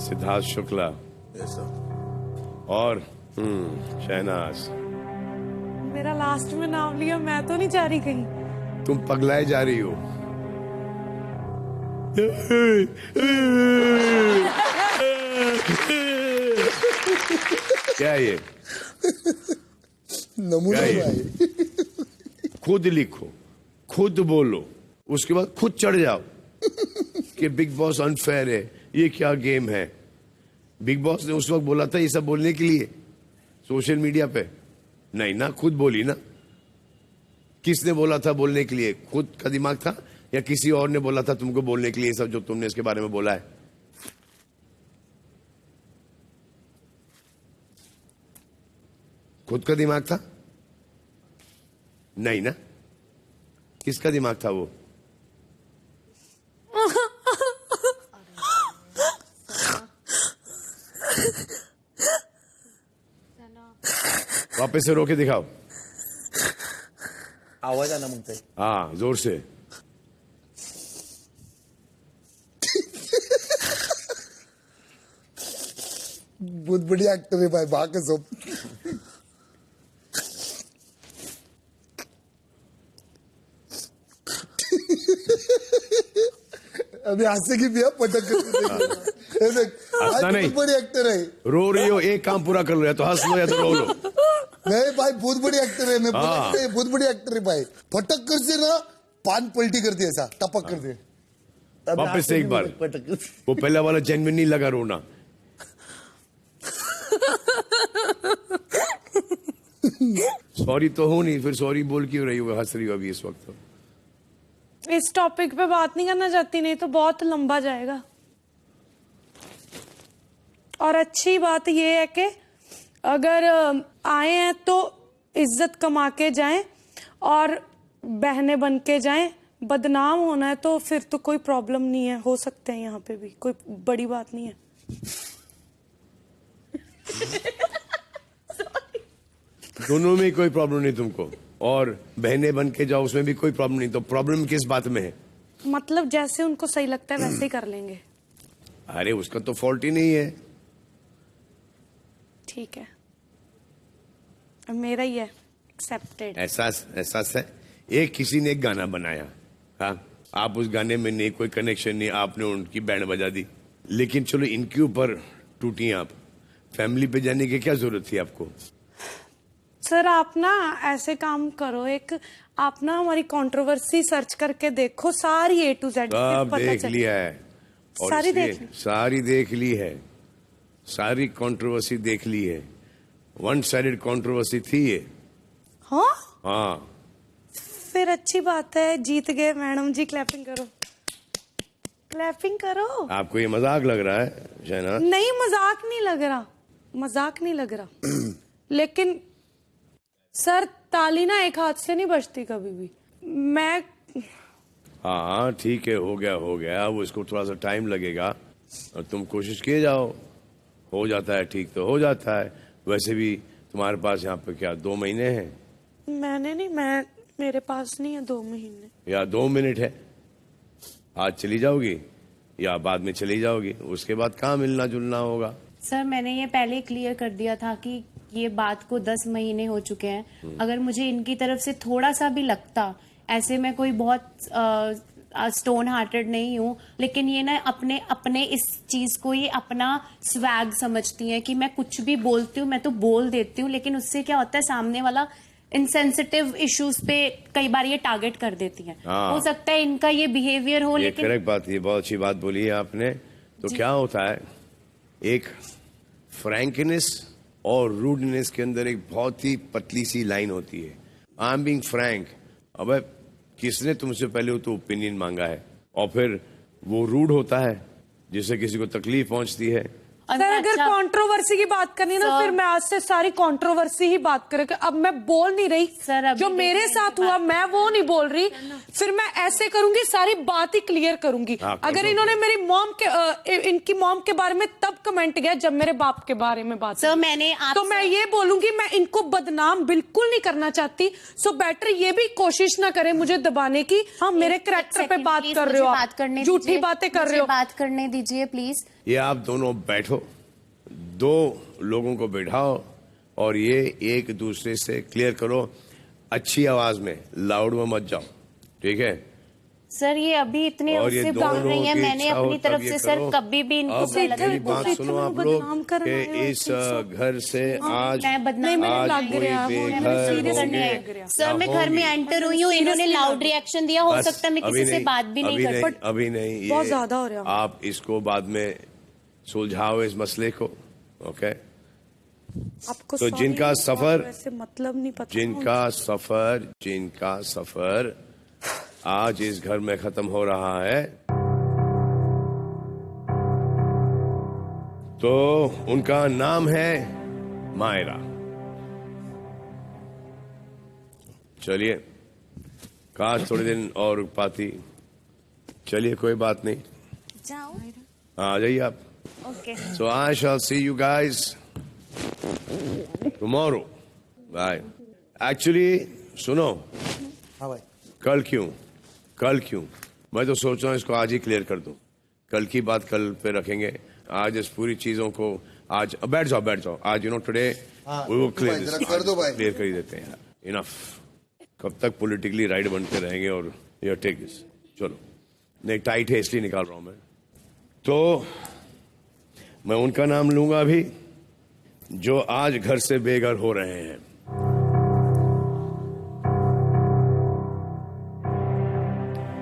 Siddharth Shukla, yes sir, और शहनाज। मेरा लास्ट में नाम लिया, मैं तो नहीं जा रही कहीं। तुम पगलाए जा रही हो। क्या है ये? नमूना क्या है ये? भाई। खुद लिखो, खुद बोलो, उसके बाद खुद चढ़ जाओ कि बिग बॉस अनफेयर है, ये क्या गेम है। बिग बॉस ने उस वक्त बोला था ये सब बोलने के लिए सोशल मीडिया पे? नहीं ना, खुद बोली ना। किसने बोला था बोलने के लिए? खुद का दिमाग था या किसी और ने बोला था तुमको बोलने के लिए सब जो तुमने इसके बारे में बोला है? खुद का दिमाग था? नहीं ना, किसका दिमाग था वो? वापस से रो के दिखाओ। आवाज आना मुंह पे। हाँ, जोर से। बहुत बढ़िया एक्टर है भाई, बाकी सब। अभी हंसेगी भी है, पटक नहीं, बड़ी एक्टर है। रो रही हो, एक काम पूरा कर लो, या तो हंस लो या तो रो लो। नहीं भाई, बहुत बड़ी एक्टर है। मैं बहुत बड़ी एक्टर है भाई। फटक कर से ना पान पलटी करती है, ऐसा टपक कर दे। वापस से एक बार। वो पहला वाला जेन्युइन नहीं लगा रोना। सॉरी तो हो नहीं, फिर सॉरी बोल क्यों रही हो, हंस रही हो अभी इस वक्त? तो इस टॉपिक पे बात नहीं करना चाहती, नहीं तो बहुत लंबा जाएगा। और अच्छी बात ये है कि अगर आए हैं तो इज्जत कमा के जाएं और बहनें बन के जाएं। बदनाम होना है तो फिर तो कोई प्रॉब्लम नहीं है, हो सकते हैं यहाँ पे भी, कोई बड़ी बात नहीं है। दोनों में कोई प्रॉब्लम नहीं तुमको, और बहने बन के जाओ उसमें भी कोई प्रॉब्लम नहीं। तो प्रॉब्लम किस बात में है? मतलब जैसे उनको सही लगता है वैसे ही कर लेंगे। अरे उसका तो फॉल्ट ही नहीं है। ठीक है, अब मेरा ही है, एक्सेप्टेड। एहसास है। एक किसी ने एक गाना बनाया, हाँ, आप उस गाने में नहीं, कोई कनेक्शन नहीं, आपने उनकी बैंड बजा दी, लेकिन चलो इनके ऊपर टूटी आप। फैमिली पे जाने की क्या जरूरत थी आपको? सर आप ना ऐसे काम करो, एक आप ना हमारी कंट्रोवर्सी सर्च करके देखो, सारी A to Z सब देख लिया है, और सारी देख ली है, सारी कंट्रोवर्सी देख ली है। वन साइडेड कंट्रोवर्सी थी ये। हाँ, फिर अच्छी बात है, जीत गए मैडम जी। क्लैपिंग करो, क्लैपिंग करो। आपको ये मजाक लग रहा है शहनाज? नहीं, मजाक नहीं लग रहा, मजाक नहीं लग रहा। लेकिन सर ताली ना एक हाथ से नहीं बजती कभी भी। मैं हाँ ठीक है, हो गया। अब उसको थोड़ा सा टाइम लगेगा और तुम कोशिश किए जाओ, हो जाता है ठीक तो हो जाता है। वैसे भी तुम्हारे पास यहाँ पे क्या 2 महीने हैं? मैंने नहीं, मेरे पास नहीं है 2 महीने या 2 मिनट है। आज चली जाओगी या बाद में चली जाओगी, उसके बाद कहाँ मिलना जुलना होगा? सर मैंने ये पहले क्लियर कर दिया था कि ये बात को 10 महीने हो चुके हैं। अगर मुझे इनकी तरफ से थोड़ा सा भी लगता, ऐसे मैं कोई बहुत स्टोन हार्टेड नहीं हूँ, लेकिन ये ना अपने इस चीज को ये अपना स्वैग समझती हैं कि मैं कुछ भी बोलती हूँ, मैं तो बोल देती हूँ, लेकिन उससे क्या होता है सामने वाला इनसेंसिटिव इश्यूज पे कई बार ये टारगेट कर देती हैं। हो सकता है इनका ये बिहेवियर हो, लेकिन करेक्ट बात, ये बहुत अच्छी बात बोली है आपने। तो क्या होता है, एक फ्रैंकनेस और रूडनेस के अंदर एक बहुत ही पतली सी लाइन होती है। आई एम बीइंग फ्रैंक, अब किसने तुमसे पहले वो तो ओपिनियन मांगा है, और फिर वो रूड होता है जिससे किसी को तकलीफ पहुंचती है। सर अगर कंट्रोवर्सी की बात करनी है ना, फिर मैं आज से सारी कंट्रोवर्सी ही बात करें। अब मैं बोल नहीं रही सर, जो मेरे साथ हुआ मैं वो नहीं बोल रही, फिर मैं ऐसे करूंगी, सारी बात ही क्लियर करूंगी। अगर इन्होंने मेरी मॉम के इनकी मॉम के बारे में तब कमेंट किया जब मेरे बाप के बारे में बात सर मैंने तो मैं ये बोलूंगी, मैं इनको बदनाम बिल्कुल नहीं करना चाहती। सो बेटर ये भी कोशिश ना करें मुझे दबाने की। हाँ, मेरे कैरेक्टर पे बात कर रहे हो आप, झूठी बातें कर रहे हो। बात करने दीजिए प्लीज। ये आप दोनों बैठो, 2 लोगों को बैठाओ और ये एक दूसरे से क्लियर करो, अच्छी आवाज में, लाउड में मत जाओ, ठीक है? सर ये अभी इतने उससे बोल रही हैं, मैंने अपनी तरफ से सर कभी भी इनको गलत मेरी बात सुनो आप लोग कि इस घर से आज सर मैं घर में एंटर हुई हूँ, इन्होंने लाउड रिएक्शन दिया, हो सकता है मैं किसी से बात भी नहीं कर सकती। अभी नहीं, बहुत ज्यादा हो रहा है। आप इसको बाद में सुलझाओ इस मसले को, ओके? आपको तो जिनका सफर, मतलब नहीं पता, जिनका सफर आज इस घर में खत्म हो रहा है, तो उनका नाम है मायरा। चलिए, काश थोड़े दिन और रुक पाती। चलिए कोई बात नहीं, जाओ, आ जाइए आप। Okay. So I shall see you guys tomorrow. Bye. Actually, सुनो। हाँ भाई। कल क्यों? मैं तो सोच रहा हूँ इसको आज ही क्लियर कर दूं। कल की बात कल पे रखेंगे। आज इस पूरी चीजों को आज बैठ जाओ। आज today we will clear this. Clear कर ही देते हैं यार। इनफ। कब तक पॉलिटिकली राइट बनते रहेंगे और यू टेक दिस। चलो, नहीं टाइट है इसलिए निकाल रहा हूं मैं। तो मैं उनका नाम लूंगा अभी जो आज घर से बेघर हो रहे हैं।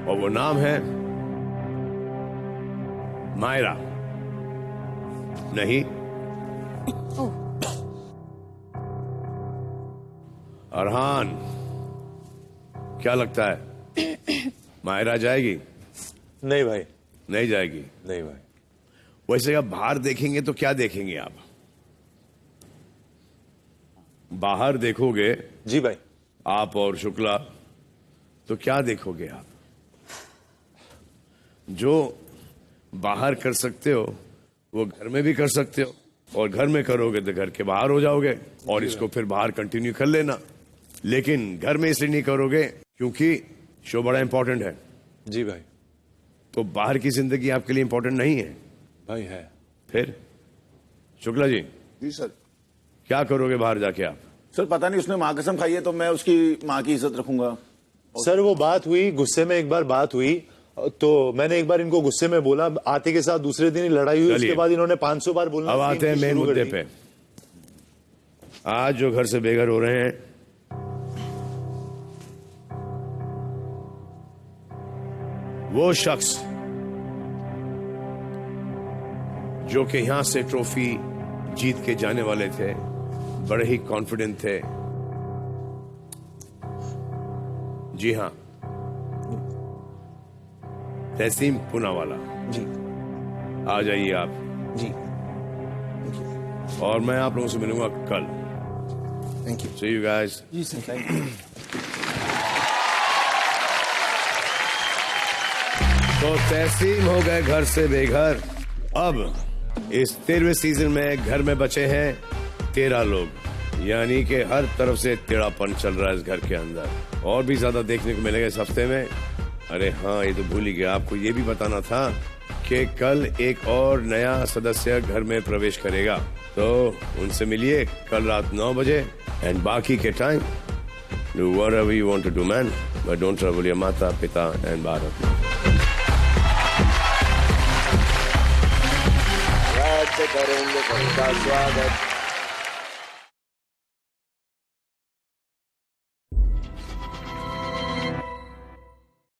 और वो नाम है मायरा। नहीं, अरहान, क्या लगता है मायरा जाएगी? नहीं भाई, नहीं जाएगी। नहीं भाई। वैसे आप बाहर देखेंगे तो क्या देखेंगे आप? बाहर देखोगे जी भाई, आप और शुक्ला, तो क्या देखोगे आप? जो बाहर कर सकते हो वो घर में भी कर सकते हो। और घर में करोगे तो घर के बाहर हो जाओगे और इसको फिर बाहर कंटिन्यू कर लेना। लेकिन घर में इसलिए नहीं करोगे क्योंकि शो बड़ा इंपॉर्टेंट है। जी भाई। तो बाहर की जिंदगी आपके लिए इंपॉर्टेंट नहीं है भाई? है। फिर शुक्ला जी जी सर। क्या करोगे बाहर जाके आप? सर पता नहीं, उसने माँ कसम खाई है तो मैं उसकी माँ की इज्जत रखूंगा। सर वो बात हुई, गुस्से में एक बार बात हुई तो मैंने एक बार इनको गुस्से में बोला, आते के साथ दूसरे दिन ही लड़ाई हुई, उसके बाद इन्होंने 500 बार बोलना। अब आते हैं मेन मुद्दे पे। आज जो घर से बेघर हो रहे हैं वो शख्स जो कि यहां से ट्रॉफी जीत के जाने वाले थे, बड़े ही कॉन्फिडेंट थे। जी हां, तहसीम पूनावाला जी। आ जाइए आप जी। और मैं आप लोगों से मिलूंगा कल। Thank you. See you guys. जी सर, थैंक यू। तो तहसीम हो गए घर से बेघर। अब इस 13वें सीजन में घर में बचे हैं 13 लोग, यानी कि हर तरफ से टेढ़ापन चल रहा है इस घर के अंदर। और भी ज्यादा देखने को मिलेगा इस हफ्ते में। अरे हाँ, ये तो भूल ही गया, आपको ये भी बताना था कि कल एक और नया सदस्य घर में प्रवेश करेगा, तो उनसे मिलिए कल रात 9 बजे। एंड बाकी के time do whatever you want to do man, but don't trouble your माता पिता एंड भारत। करेंगे सबका स्वागत।